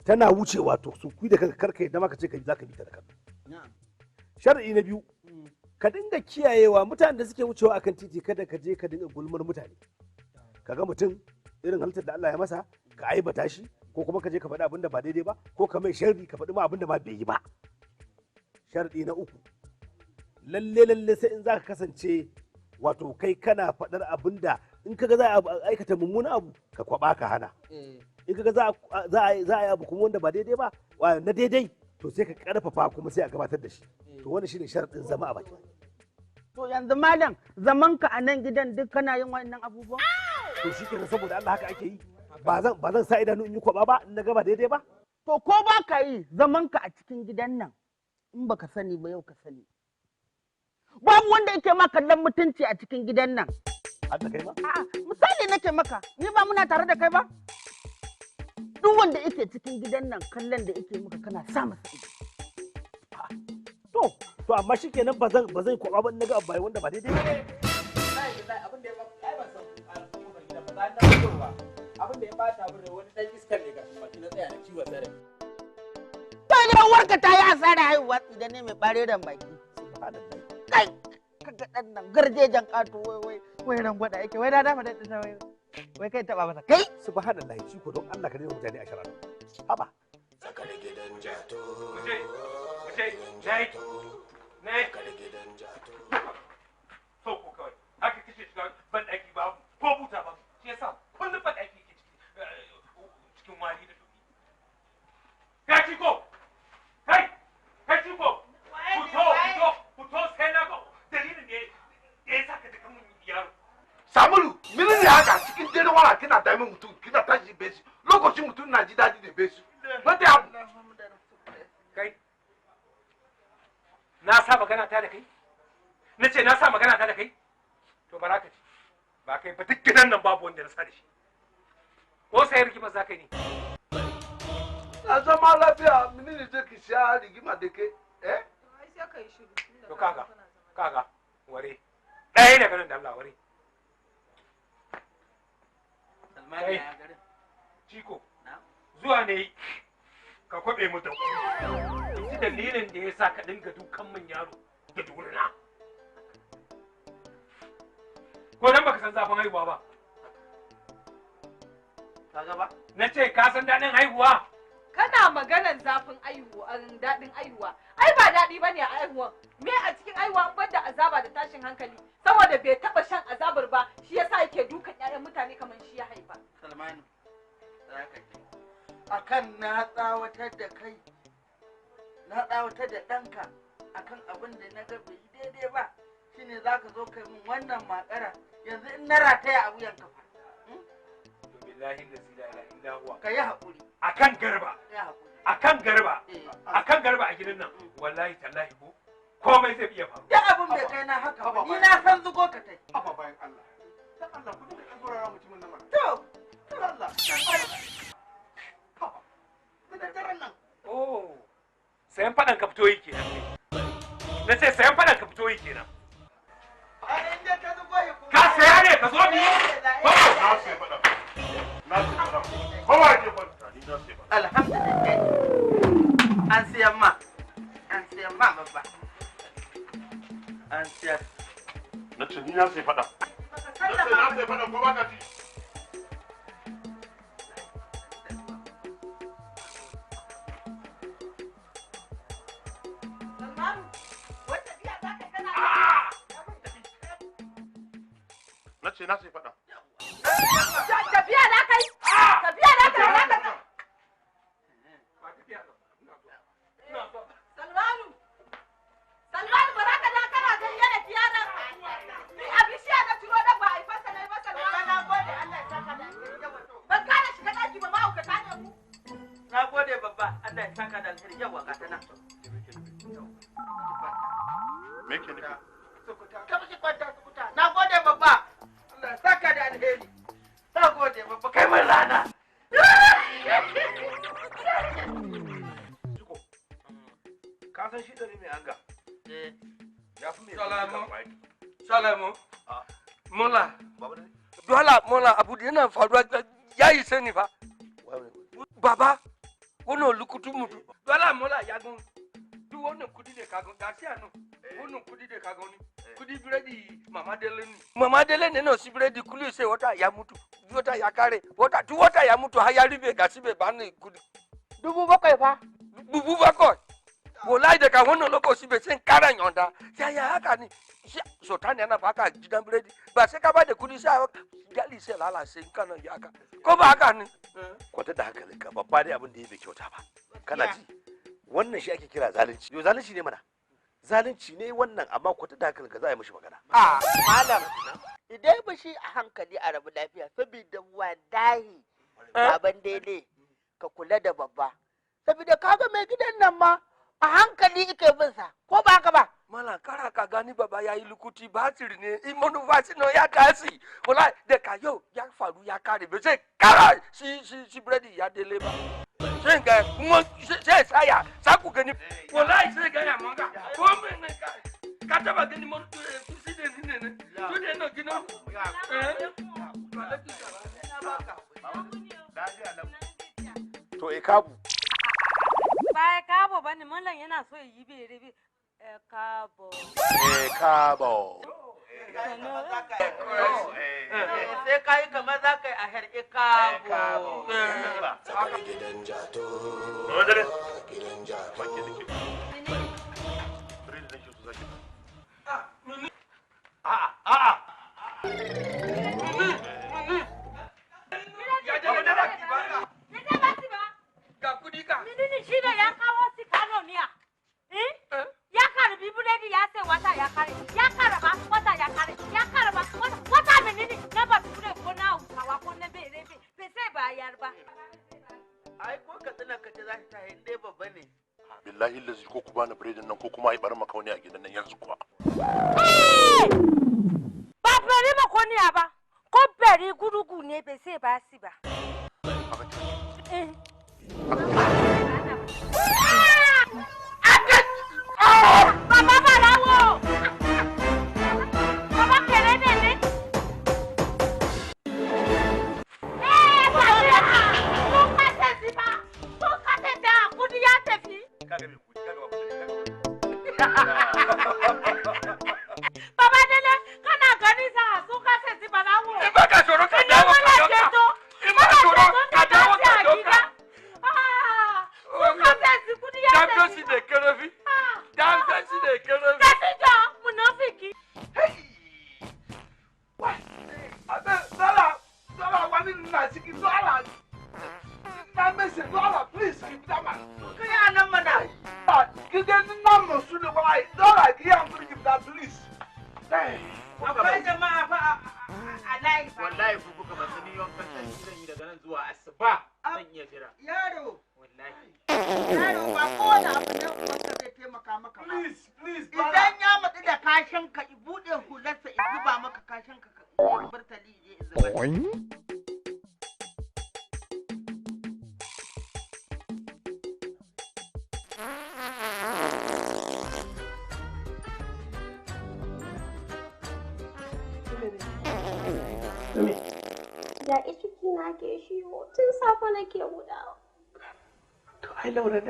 tana wucewa to sunkui da kanka karka yadda maka ce ka za ka bi ta da kanka shar'i na biyu ka dinga kiyayewa mutanen da suke wucewa akan titi kada ka je ka dinga gulmar mutane kaga mutum irin halittar da Allah ya masa ka aibata shi ko kuma ka je ka faɗi abin da ba daidai ba ko ka mai sharri ka faɗi ma abin da ma bai yi ba sharɗi na 3 lalle sai in za ka kasance wato kai kana faɗar abin da in kaga za a aikata mummunan abu ka kwaba ka hana in kaga za a yi abu kuma wanda ba daidai ba na daidai to sai ka karfafa kuma sai a gabatar da shi to wannan shine sharadin zama a baki to yanzu malam zaman ka a nan gidan duk kana yin wannan abubuwan to shikenan saboda Allah haka ake yi ba zan sa idanu in yi kwaba ba in na gaba daidai ba to ko ba ka yi zaman ka a cikin gidan nan in baka sani ba yau ka sani babu wanda yake ma kallon mutunci a cikin gidan nan har da kai ma a'a misali nake maka ni ba muna tare da kai ba duk wanda yake cikin gidan nan kallon da yake maka kana sa masa ido to amma shikenan ba zan kwaba ba in naga abu wanda ba daidai ba abin da ya ba san abin da ya bata abin da wani dan iskar ne ga baki na tsaya na ciwon zarafi to gidan warka ta yi asara haihuwa idan ne mai bareren baki kai kaga dan nan garjejen kato wai ran gwada yake wai na dafa da wai kai taba masa kai subhanallahi shi ko don Allah ka dena mutane a shara haba Tsakar Gidan Jatau Tsakar Gidan Jatau sauko kawai haka kake shiga ban daki babu ko buta babu shi yasa kullum ban daki ke cikin wari da doki kai ciko kai ciko fito sai na ga dalilin da ya saka da kamun yaro Samulu, mini ne haka cikin dare wala kina dami mutum kina tashi besi lokacin mutum na ji daɗi da besi wata abu kai na sa magana ta da kai na ce na sa magana ta da kai to bara ka ci ba kai ba duk gidan nan babu wanda na sa da shi ko sai rigima za ka yi ne na zama lafiya mini ne ce ki sha rigima da ke to kaga ware ɗaya ne garin da Allah ware Salmani ya garin Ciko zuwa ne ka kwabe mutum ji dalilin da ya sa ka dinga dukan min yaro da durina ko dan baka san zafin haihuwa ba kaga ba na ce ka san daɗin haihuwa kana maganar zafin daɗin aihuwa ai ba daɗi bane a aihuwa me a cikin aihuwa ban da azaba da tashin hankali saboda bai taɓa shan azabar ba shi yasa yake dukan ƴaƴan mutane kamar shi ya haifa. Salmani akan na tsawatar da kai na tsawatar da ɗanka akan abin da na ga bai yi daidai ba shine za ka zo kai min wannan makara yanzu in na rataya a wuyan kafa. Billahi la ilaha illa huwa ka yi haƙuri akan garba akan garba a gidan nan wallahi tallahi ko komai zai iya faru duk abin bai kai na haka ba ni na san zugo ka tai haba bayan Allah dan Allah ku dinga saurara mutumin nan mana to Allah oh sayan fadan ka fito yi kenan na ce sayan fadan ka fito yi kenan ka saya ne ka zo bi ba na sai fadan kowa ke kwanta ni na sai fadan alhamdulillah an siyan ma babba an siyan na ce ni na sai fadan ko ba ka ci na ce na sai faɗa. Tafiya na kai! Tafiya na kai! Salmanu! Salmanu ba za ka da kana zan yana tiyana! Ni a bishiya na turo dan ba a yi fasa na yi masa Salmanu! Na gode Allah ya saka da alheri yawa. Ban gane shiga ɗaki ba ma ka ne mu. Na gode babba Allah ya saka da alheri yawa ga ta nan. Me ke nufi? Ka mishi kwanta sukuta. Na gode babba. Allah saka da alheri. Na gode babba kai mai rana. Ka san shi dari mai anga? Ya fi mai Salamu. Mola. Dole Mola abu da yana faruwa ya yi sani fa. Baba, wannan lukutu mutu. Dole Mola ya gun. Duk wannan kudi da kagon gaskiya no. Wannan kudi da kagon ni. Kudi biredi Mama Dele ni. Mama Dele ne no si biredi kuli sai wata ya mutu. Wata ya kare. Duk wata ya mutu har ya rufe gashi bai bani kudi. 7,000 fa. 7,000. Wallahi daga wannan lokaci bai san karan yonda. Ya haka ni. Sultan yana baka gidan biredi. Ba sai ka ba da kudi sai gali sai lalace kana ya haka. Ko ba haka ni? Kwata da hankalinka babba dai abin da ya bai kyauta ba. Kana ji? Wannan shi ake kira zalunci. Yo zalunci ne mana. Zalunci ne wannan amma kwata da hankalinka za a yi mishi magana. Malam. Idan ba shi a hankali a rabu lafiya saboda wadahi baban daidai ka kula da babba. Saboda kaga mai gidan nan ma a hankali ike bin sa ko ba haka ba? Mala kara ka gani baba ya yi lukuti batir ne imanu vasino ya kasi wala da ka yau ya faru ya kare bai sai kara shi biredi ya dele ba sai ga kuma sai saya sa ku gani wallahi sai ga ya manga ko men ka taba gani mun kusi da ni ne to ne no gino to e kabu ba kabo bane mallan yana so yi bere Cabo. Cabo. Sai ka yi kamar za ka yi a her'i Cabo. Gidan Jatau. Gidan Jatau. Ga kudi ka. Menene shi da ya kawo si kanoniya? Ya karbi biredi ya sai wata ya kare. Ya karaba wata ya kare. Ya karaba wata menene na ba ture ko na Hausawa ko na bere bai sai bayar ba. Ai ko ka tsina ka ce za ta hin dai babba ne. Billahi lazi ko ku bani biredin nan ko kuma ai bar maka wani a gidan nan yanzu kuwa. Ba bari makoniya ba. Ko bari gurugu ne bai sai ba si ba. Baba barawo! ina ciki do Allah. Na message do Allah please keep that man. Kai nan mana. Gidan nan mu su ne wallahi. Do Allah ki yan kuri keep that please. Akwai jama'a fa a layi. Wallahi ku kuka ba su ni yankan kan zan yi daga nan zuwa asuba zan iya jira. Yaro. Wallahi. Yaro ba kowane abu ne wanda zai taimaka maka ba. Please. Idan ya matsi da kashin ka i bude hularsa i zuba maka kashin ka burtali je i zuba. Da ciki na ke shiwo tun safe nake gudawa. To ai Laura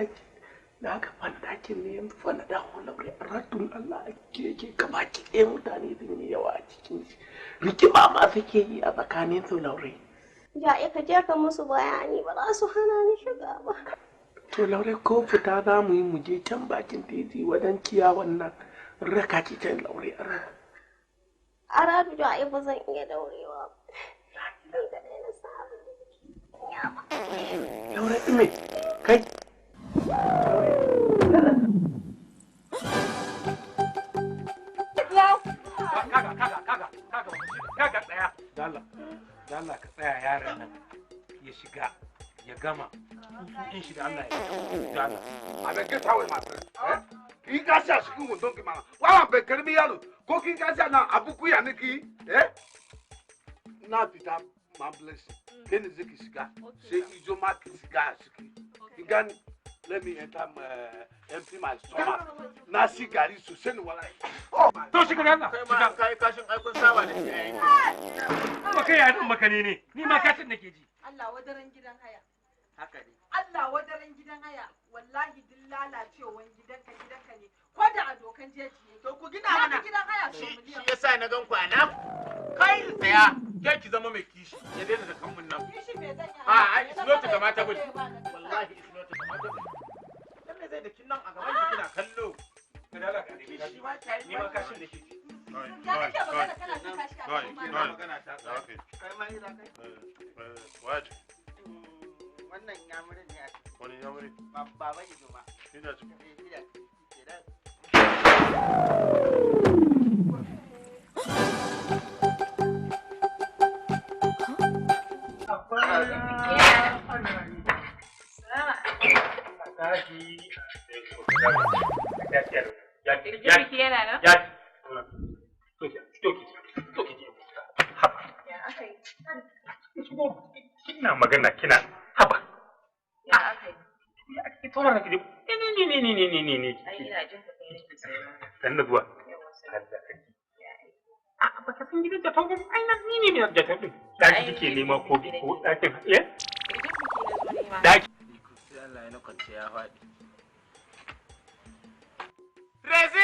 na ga fandakin ne yanzu fa na dawo Laura ratun Allah ke gaba ki ɗaya mutane sun yi yawa a cikin shi. Rikima ma suke yi a tsakanin su Laura. Ja ka je ka musu bayani ba za su hana ni shiga ba. To Laura ko fita za mu yi mu je can bakin titi wajen ciyawan nan raka ki can Laura. A radu da ba zan iya daurewa ba. Laura ɗume, kai. Kaga tsaya. Dalla ka tsaya yaran nan ya shiga ya gama. In shi da Allah ya dalla. A da gata wai masu. Kin kasi a cikin wundon ki mana. Wannan bai karbi yaro. Ko kin kasi nan abu kuya ne ki? Na fita ma blessing. Kai ne zaki shiga. Sai izo ma ki shiga a ciki. Kin gani? Let me enter empty my stomach. Na si gari sosai ne wallahi. To shiga da Allah. Kai ma kai kashin aikun saba da shi. Kuma kai ya din makani ne. Ni ma kashin nake ji. Allah wadaran gidan haya. Haka ne. Allah wadaran gidan haya. Wallahi din lalacewan gidanka ne. Ko da a dokan jeji ne. To ku gina mana. Gidan haya Shi yasa na gan ku a nan. Kai tsaya. Kai ki zama mai kishi. Ya daina da kanmun nan. Kishi me zan yi? Ai islota kamata gudu. Wallahi islota kamata gudu. Dan me zai da kin nan a gaban ki kina kallo. Kada Allah ka nemi kashi. Ni ma kashin nake ji. Wannan yamurin ne a ciki. Wani yamuri? Baba Ido ma. Ina ciki. Kina magana kina haba. Ya akai. Ya ake tsora na kije. Ne. Ai ina jin ka kai ne sai. Dan da zuwa. A baka san gidan Jatau ba ai na ni ne Jatau din. Daki kike nema ko dakin eh? Daki. Sai Allah ya nakwance ya faɗi. Rezi.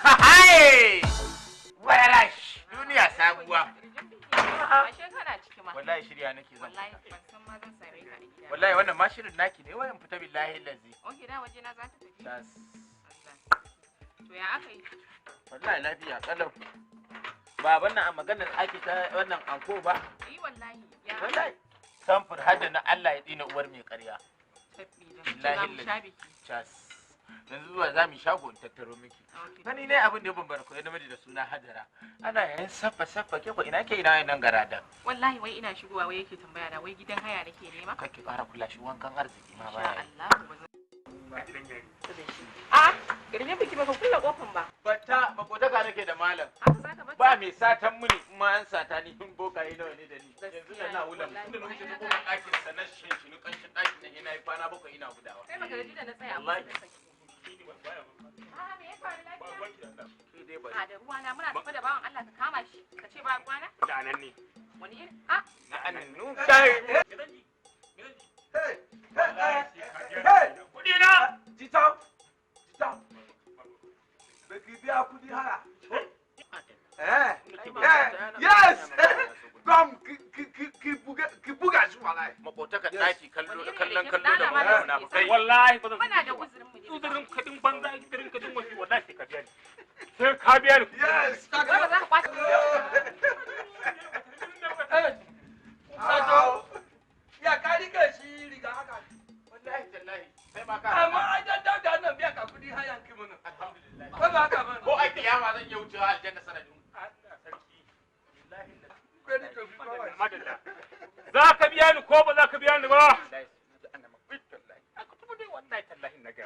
Hai! Wayarash, duniya sabuwa. Ashe kana ciki ma. Wallahi shirya nake zan. Wallahi ban san ma zan same ka a gida. Wallahi wannan ma shirin naki ne wayan fita billahi lazi. Okay da waje na za ta tafi. Das. To ya aka yi? Wallahi lafiya kalau. Baban nan a maganar ake ta wannan anko ba. Wallahi. Ya. Wallahi. Samfur hadda na Allah ya tsina uwar mai ƙarya. Billahi lazi. Das. Yanzu zuwa za mu shago in tattaro miki. Gani ne abin da ban bar ko namiji da suna Hajara. Ana yayin saffa ke ko ina ke ina nan garada. Wallahi wai ina shigowa wai yake tambaya da wai gidan haya nake nema. Kake ƙara kula shi wankan arziki ma baya. Allah ba gidan yayi. A gidan biki baka kulle kofin ba. Batta makotaka nake da malam. Ba mai satan muni in ma an sata ni in bokaye nawa ne da ni. Yanzu da na wulan tunda lokacin da kuma ɗakin sanar shi kanshin ɗakin nan yana yi kwana bakwai ina gudawa. Sai baka ji da na tsaya wallahi. A me ya faru lafiya? A da ruwana muna tafi da bawan Allah ka kama shi ka ce ba ruwana? Da nan ne. Wani irin? A na annu. Kudi na! Jitau! Baki biya kudi haya. Yes! Bam, ki buga shi wallahi. Makotaka ɗaki kallon da ba na kai. Wallahi ba muna da uzurin mu ne. Uzurin kadin banza uzurin kadin wani wallahi sai ka biya ni. Sai ka biya ni. Yes! Ba za ka kwace. zan iya wucewa aljanna sanadin madalla za ka biya ni ko ba za ka biya ni ba wallahi tallahi na ga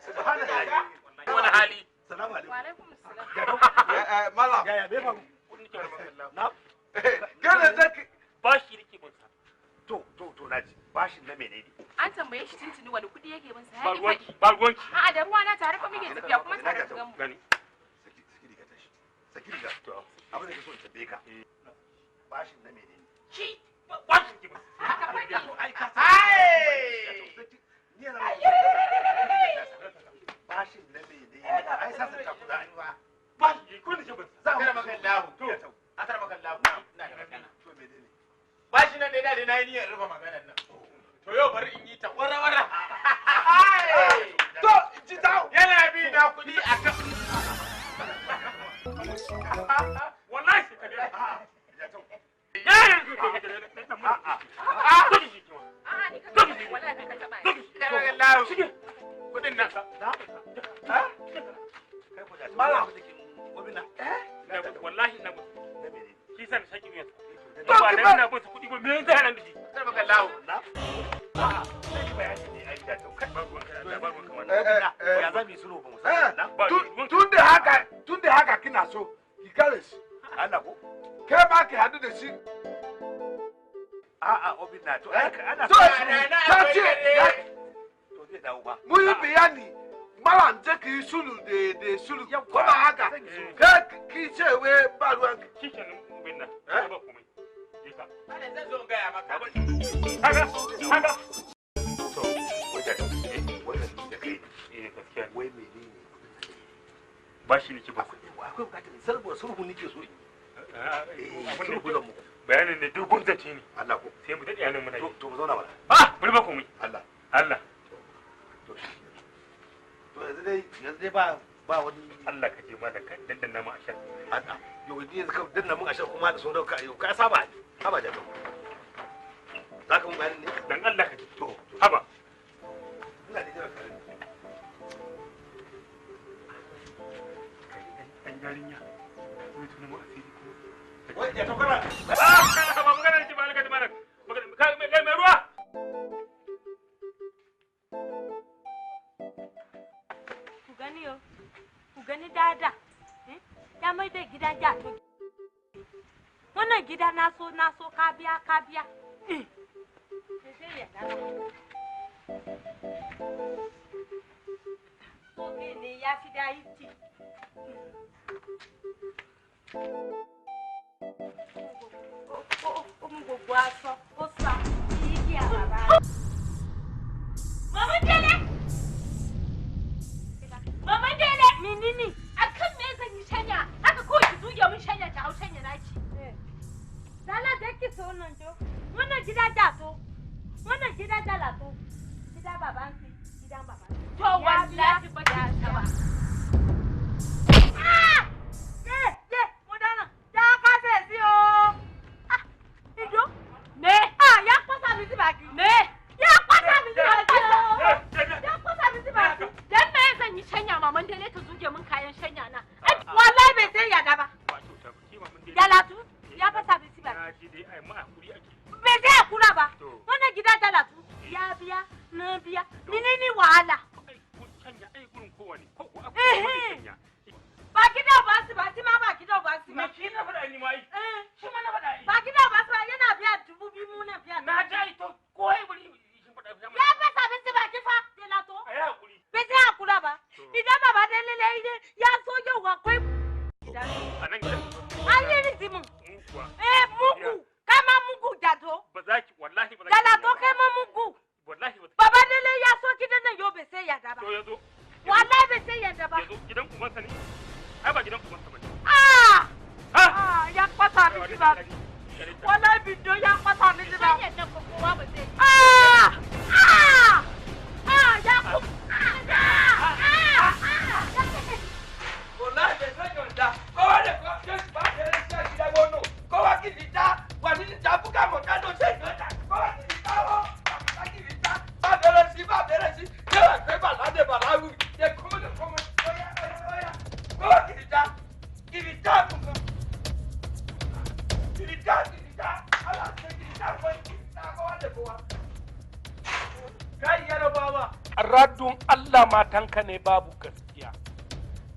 subhanallah wani hali salamu alaikum wa alaikum assalam malam ya me faru na kana zaki bashi nake bin sa to naji bashin na menene an tambaye shi tuntuni wani kudi yake bin sa ba ruwanki a'a da ruwa na tare fa muke tafiya kuma tare da gamu gani sakiri ga to abin da kaso in tambaye ka bashin na menene shi bashin ki bin ai ka bashin na menene ai sa ta kuda ai ba bashi kun ji bin za ka maka lahu to akar maka lahu ina da magana to menene bashi nan dai da nayi niyyar rufe maganar nan to yau bari in yi ta wara to Jitau yana bi na kudi akan wallahi ka dai kudin nan wallahi na gudu shi san shaki ne ba da ina gudu kudi ba me zai nan da shi sai baka lawo ya za mu yi sulhu ba mu san tun da haka kina so ki kare shi Allah ko kai ma ki hadu da shi a'a obinna to ana so ta ce to zai dawo ba mu yi bayani malam je ki yi sulhu da sulhu ko ba haka ki ce we ba ruwan ki kenan obinna ba komai ka zan zo ga ya maka haka to wajen wannan da kai gaskiya wai menene ba shi nake ba akwai bukatar sulhu nake so bayanin ne duk guntace ne Allah ko sai mu dade yanin muna to mu zauna mana bari ba komai Allah to yanzu dai ba wani Allah ka je mana ka dandanna mu ashar Allah yau ni yanzu ka danna mun ashar kuma da so dauka yau ka saba da to zaka mun bayanin ne dan Allah ka to haba ina da jira kare an yarinya ko tuni mu asiri wai ya to kana ba magana ji ba ka dimana ka mai ruwa ku gani dada ya mai da gidan Jatau wannan gida na so ka biya ne ya fi da yi ci gbogbo aṣọ ó sá yíyí àbàbà. Mama Dele! Mama Dele! Menene? Akan me zan yi shanya? Haka ko ki zuge mun shanya ta hau shanya naki. Dala da ki so nan jo. Wannan gida Jatau. Wannan gida Jatau. Gida babanki, gidan babanki. To wallahi ba ta ba. Raddun Allah matanka ne babu gaskiya.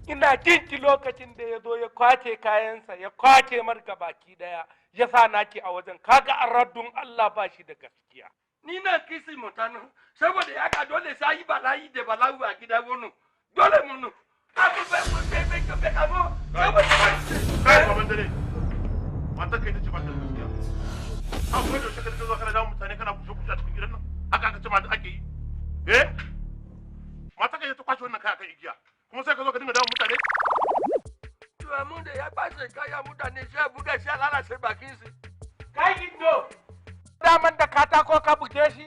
Ina jinki lokacin da ya zo ya kwace kayansa ya kwace marka baki daya ya sa naki a wajen kaga a raddun Allah ba shi da gaskiya. Ni na kisi mutane saboda ya ka dole sai bala'i da bala'u a gida wani dole mun abu bai kamo kai baban dare mata kai ta ce mata gaskiya an kai da shakar da zo kana da mutane kana kushe kushe a cikin gidan nan haka aka ce mata ake yi mata kai ta kwashe wannan kaya kan igiya kuma sai ka zo ka dinga dawo mutane to mun da ya bace kaya mutane sai buga sai lalace bakin su kai gindo daman da katako ka buge shi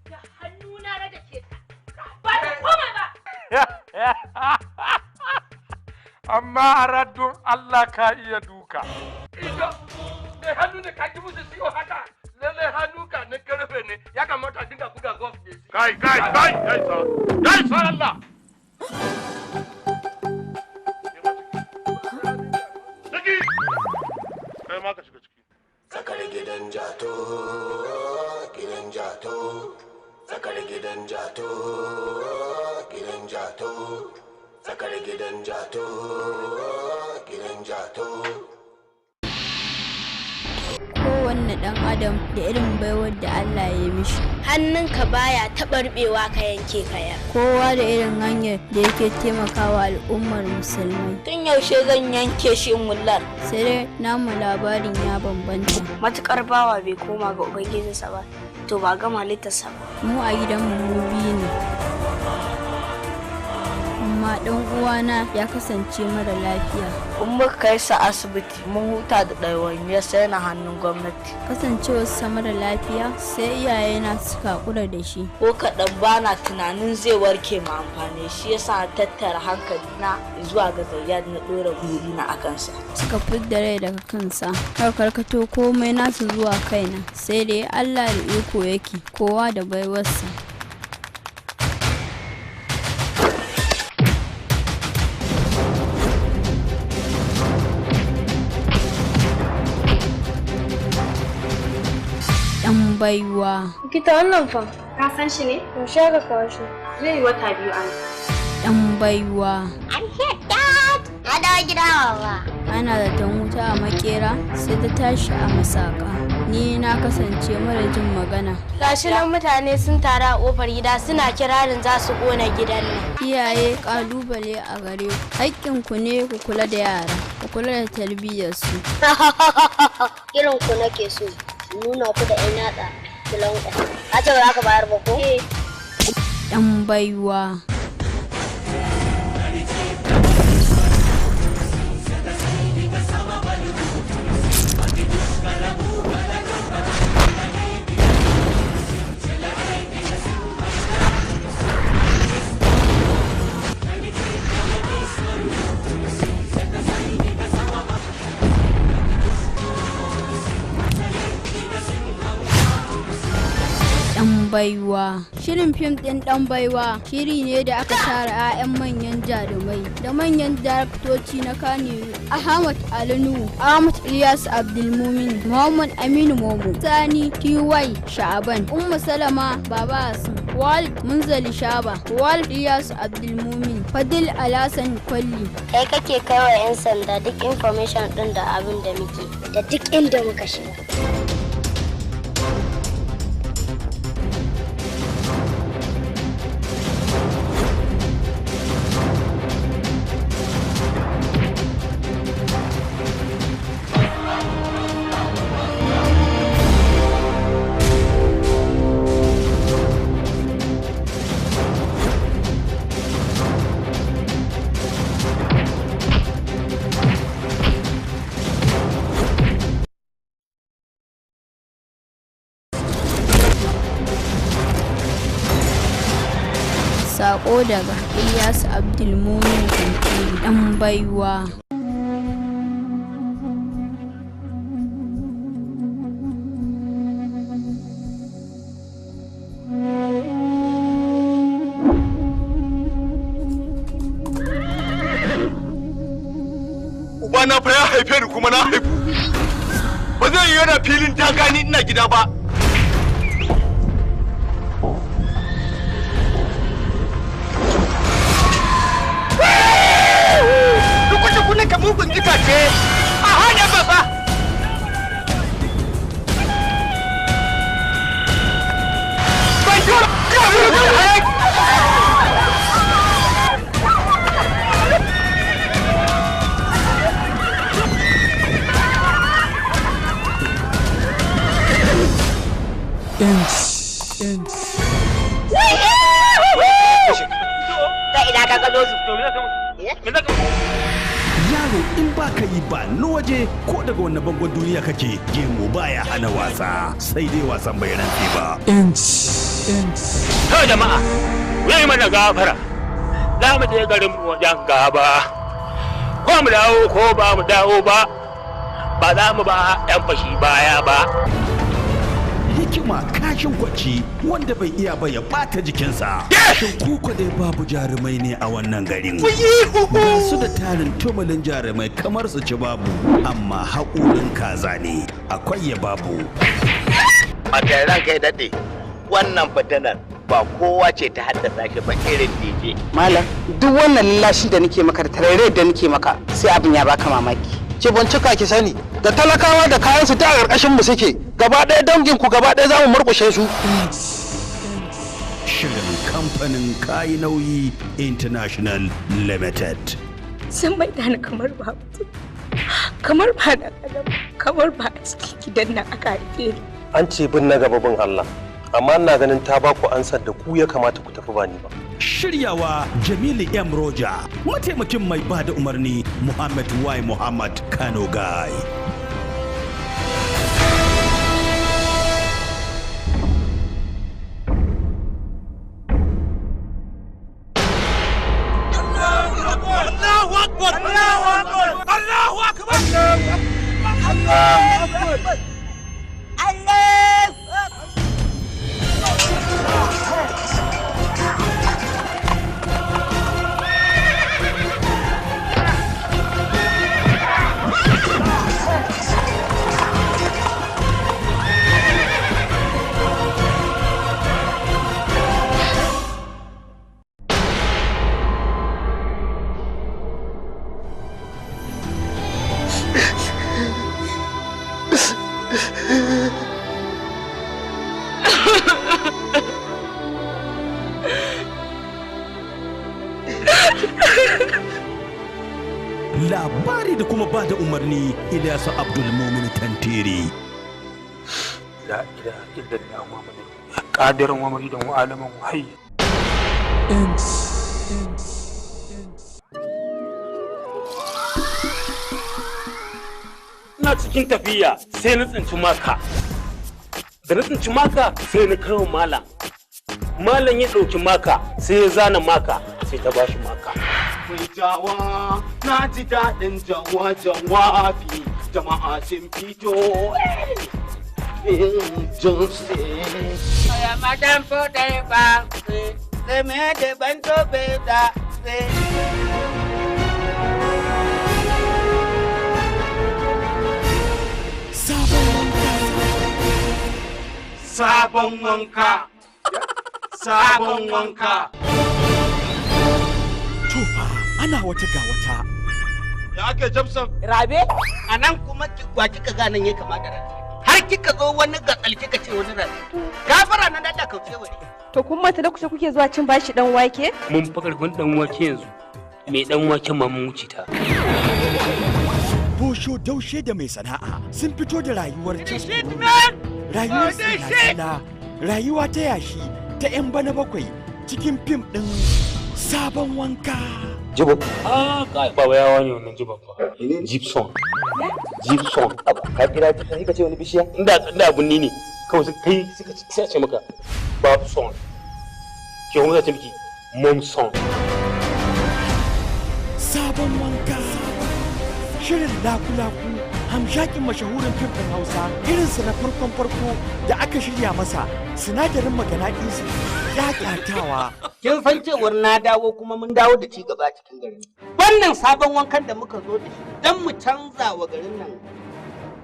da hannuna na dake ta ba da koma ba amma a raddun Allah ka iya duka ido da hannu ne ka ji musu siyo haka lalle hannu ka na karfe ne ya kamata dinga buga golf ne kai sa Allah Saki! Kai ma ka shiga ciki. Tsakar gidan jato, gidan jato, tsakar gidan jato, gidan jato, tsakar gidan jato, gidan jato. Kowanne ɗan adam da irin baiwar da Allah ya mishi. Hannunka baya taɓarɓewa ka yanke kaya. Kowa da irin hanyar da yake taimakawa al'ummar musulmai. Tun yaushe zan yanke shi mullar? Sai dai namu labarin ya bambanta. Matukar bawa bai koma ga ubangijinsa ba, to ba gama halittarsa ba. Mu a gidanmu mu biyu ne. Amma ɗan uwana ya kasance mara lafiya. In muka kai sa asibiti mun huta da ɗawainiyar sai na hannun gwamnati. Kasancewar sa mara lafiya sai iyayena suka kura da shi. Ko kaɗan bana tunanin zai warke ma amfani shi yasa na tattara hankali na zuwa ga Zayyad na ɗora burina a kansa. Suka fidda rai daga kansa har karkato komai nasu zuwa kaina sai dai Allah da iko yake kowa da baiwarsa. Ɗan baiwa. Kita wannan fa. Ka san shi ne? Yaushe ka kawo shi? Zai yi wata 2 an. Ɗan baiwa. I'm here, Dad. Na dawo gida baba. Ana da ta wuta a makera sai ta tashi a masaka. Ni na kasance mara jin magana. Gashi nan mutane sun taru a ƙofar gida suna kirarin za su ƙona gidan nan. Iyaye ƙalubale a gare ku. Haƙƙinku ne ku kula da yara, ku kula da tarbiyyarsu. Irin ku nake so. Nuna ku da ƴan yatsa ku lanka. A ce ba za ka bayar ba ko? Ɗan baiwa. Baiwa. Shirin fim ɗin ɗan baiwa shiri ne da aka tara 'ya'yan manyan jarumai da manyan daraktoci na Kano Ahmad Alinu, Ahmad Ilyas Abdulmumin, Muhammad Aminu Momo, Sani TY Sha'aban, Ummu Salama Baba Hassan, Walid Munzali Shaba, Walid Ilyas Abdulmumin, Fadil Alhassan Kwalli. Kai kake kaiwa 'yan sanda duk information ɗin da abin da muke da duk inda muka shiga. Sako daga Ilyas Abdulmumin Kankiri ɗan baiwa. Ubana fa ya haife ni kuma na haifu. Ba zai yi yana filin daga ni ina gida ba. Yaro in ba ka yi ba na waje ko daga wannan bangon duniya kake gemu baya hana wasa sai dai wasan bai rantse ba. To jama'a, wai mana gafara. Za mu je garin wajen gaba. Ko mu dawo ko ba mu dawo ba. Ba za mu ba 'yan fashi baya ba. Hikima kashin kwaci wanda bai iya ba ya bata jikinsa. Shin kuka dai babu jarumai ne a wannan garin. Ba su da tarin tumalin jarumai kamar su ci babu, amma haƙurin kaza ne akwai ya babu. A ran kai daɗe, wannan fitanar ba kowa ce ta haddasa shi ba irin DJ. Malam, duk wannan lallashi da nake maka da tarare da nake maka sai abin ya baka mamaki. Ki bincika ki sani da talakawa da kayan su ta a ƙarƙashin mu suke gaba ɗaya dangin ku gaba ɗaya za mu murƙushe su. Shirin kamfanin Kayi Nauyi International Limited. Sun mai da ni kamar ba mutum, kamar ba na adam, kamar ba a cikin gidan nan aka haife ni. An ce bin na gaba bin Allah, amma ina ganin ta ba ku ansar da ku ya kamata ku tafi ba ni ba. Shiryawa Jamilu M. Roja, mataimakin mai ba da umarni Muhammad Y. Muhammad Kano Guy. Allahu Akbar! Allahu Akbar! Allahu Akbar! Labari da kuma ba da umarni Ilyasu Abdulmumin Tantiri. La ilaha illallah Muhammadur qadiran wa muridan wa alaman wa hayy. Ina cikin tafiya sai na tsinci maka. Da na tsinci maka sai na kawo malam. Malam ya ɗauki maka sai ya zana maka sai ta bashi maka. Jawa na ji daɗin jawabi jama'a sun fito jinsi. Oya madam for the bank, they made the bento beta. Sabon wanka, sabon wanka. Tufa ana wata ga wata. Da ake jamsan. Rabe, a nan kuma wa kika ga nan ya kama da rabe. Har kika zo wani gatsal kika ce wani rabe. Gafara nan da kauce wani. To kun mata da kuke zuwa cin bashi dan wake? Mun fa karfin dan wake yanzu. Mai dan waken ma mun wuce ta. Bosho daushe da mai sana'a sun fito da rayuwar rayuwar sinadina, rayuwa ta yashi ta 'yan bana bakwai cikin fim ɗin sabon wanka. Jibo. Ah, ba yawa ne wannan jibon ba. Gibson. Gibson. Ka kira ta sai ka ce wani bishiya? Inda abun ni ne. Kawai sai kai sai ce maka babu son. Ke kuma ta miki mom son. Sabon wanka. Shirin laku-laku hamshakin mashahurin fim ɗin Hausa irinsa na farko da aka shirya masa sinadarin maganaɗinsa ya ƙatawa. Kin san cewar na dawo kuma mun dawo da ci gaba cikin garin. Wannan sabon wankan da muka zo da shi don mu canza wa garin nan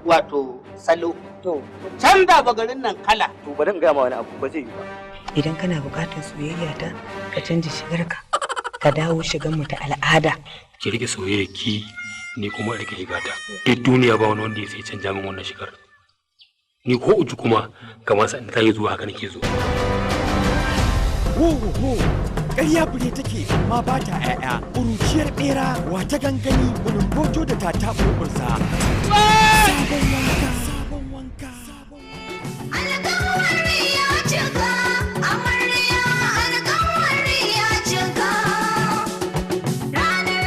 wato salo. To, canza wa garin nan kala. To bari in gaya ma wani abu ba zai yi ba. Idan kana buƙatar soyayya ta ka canja shigarka ka dawo shigan mu ta al'ada. Ki rike soyayya ki ni kuma rike higata. Duk duniya ba wani wanda ya sai canja min wannan shigar. Ni ko uji kuma kamar sa ta yi zuwa haka nake zo. Ho ƙarya fure take amma ba ta ƴaƴa. Ƙuruciyar ɓera wata gangani bulumbojo da ta taɓo burza. Sabon wanka. Sabon wanka. Alƙawari ya cika, amarya alƙawari ya cika. Ranar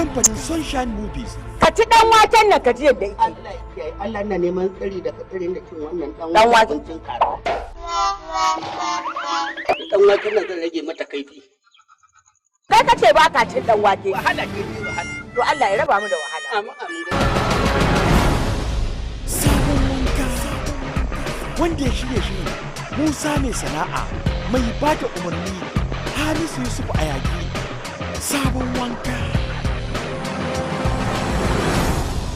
kamfanin Sunshine Movies. Ka ci dan waken nan ka ji yadda yake. Allah na neman tsari daga tsirin da cin wannan dan waken cin kara. Dan waken nan zan rage mata kaifi. Kai ka ce ba ka cin dan wake. Wahala ke ni wahala. To Allah ya raba mu da wahala. Sabon wanka wanda ya shirye shi Musa mai sana'a mai ba da umarni Hamisu Yusuf Ayagi. Sabon wanka.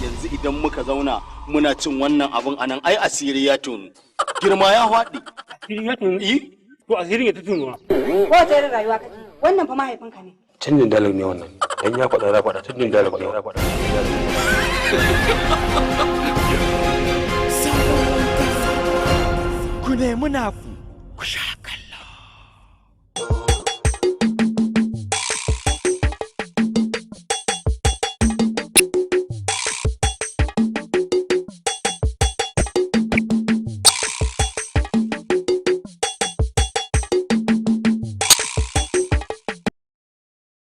Yanzu idan muka zauna muna cin wannan abin anan ai asiri ya tunu. Girma ya faɗi. Asiri ya tunu? To asirin ya ta tunuwa. Ko ta irin rayuwa kake? Wannan fa mahaifinka ne. Canjin dalar ne wannan. Dan ya faɗa na faɗa canjin dalar ne. Ku nemi naku ku sha.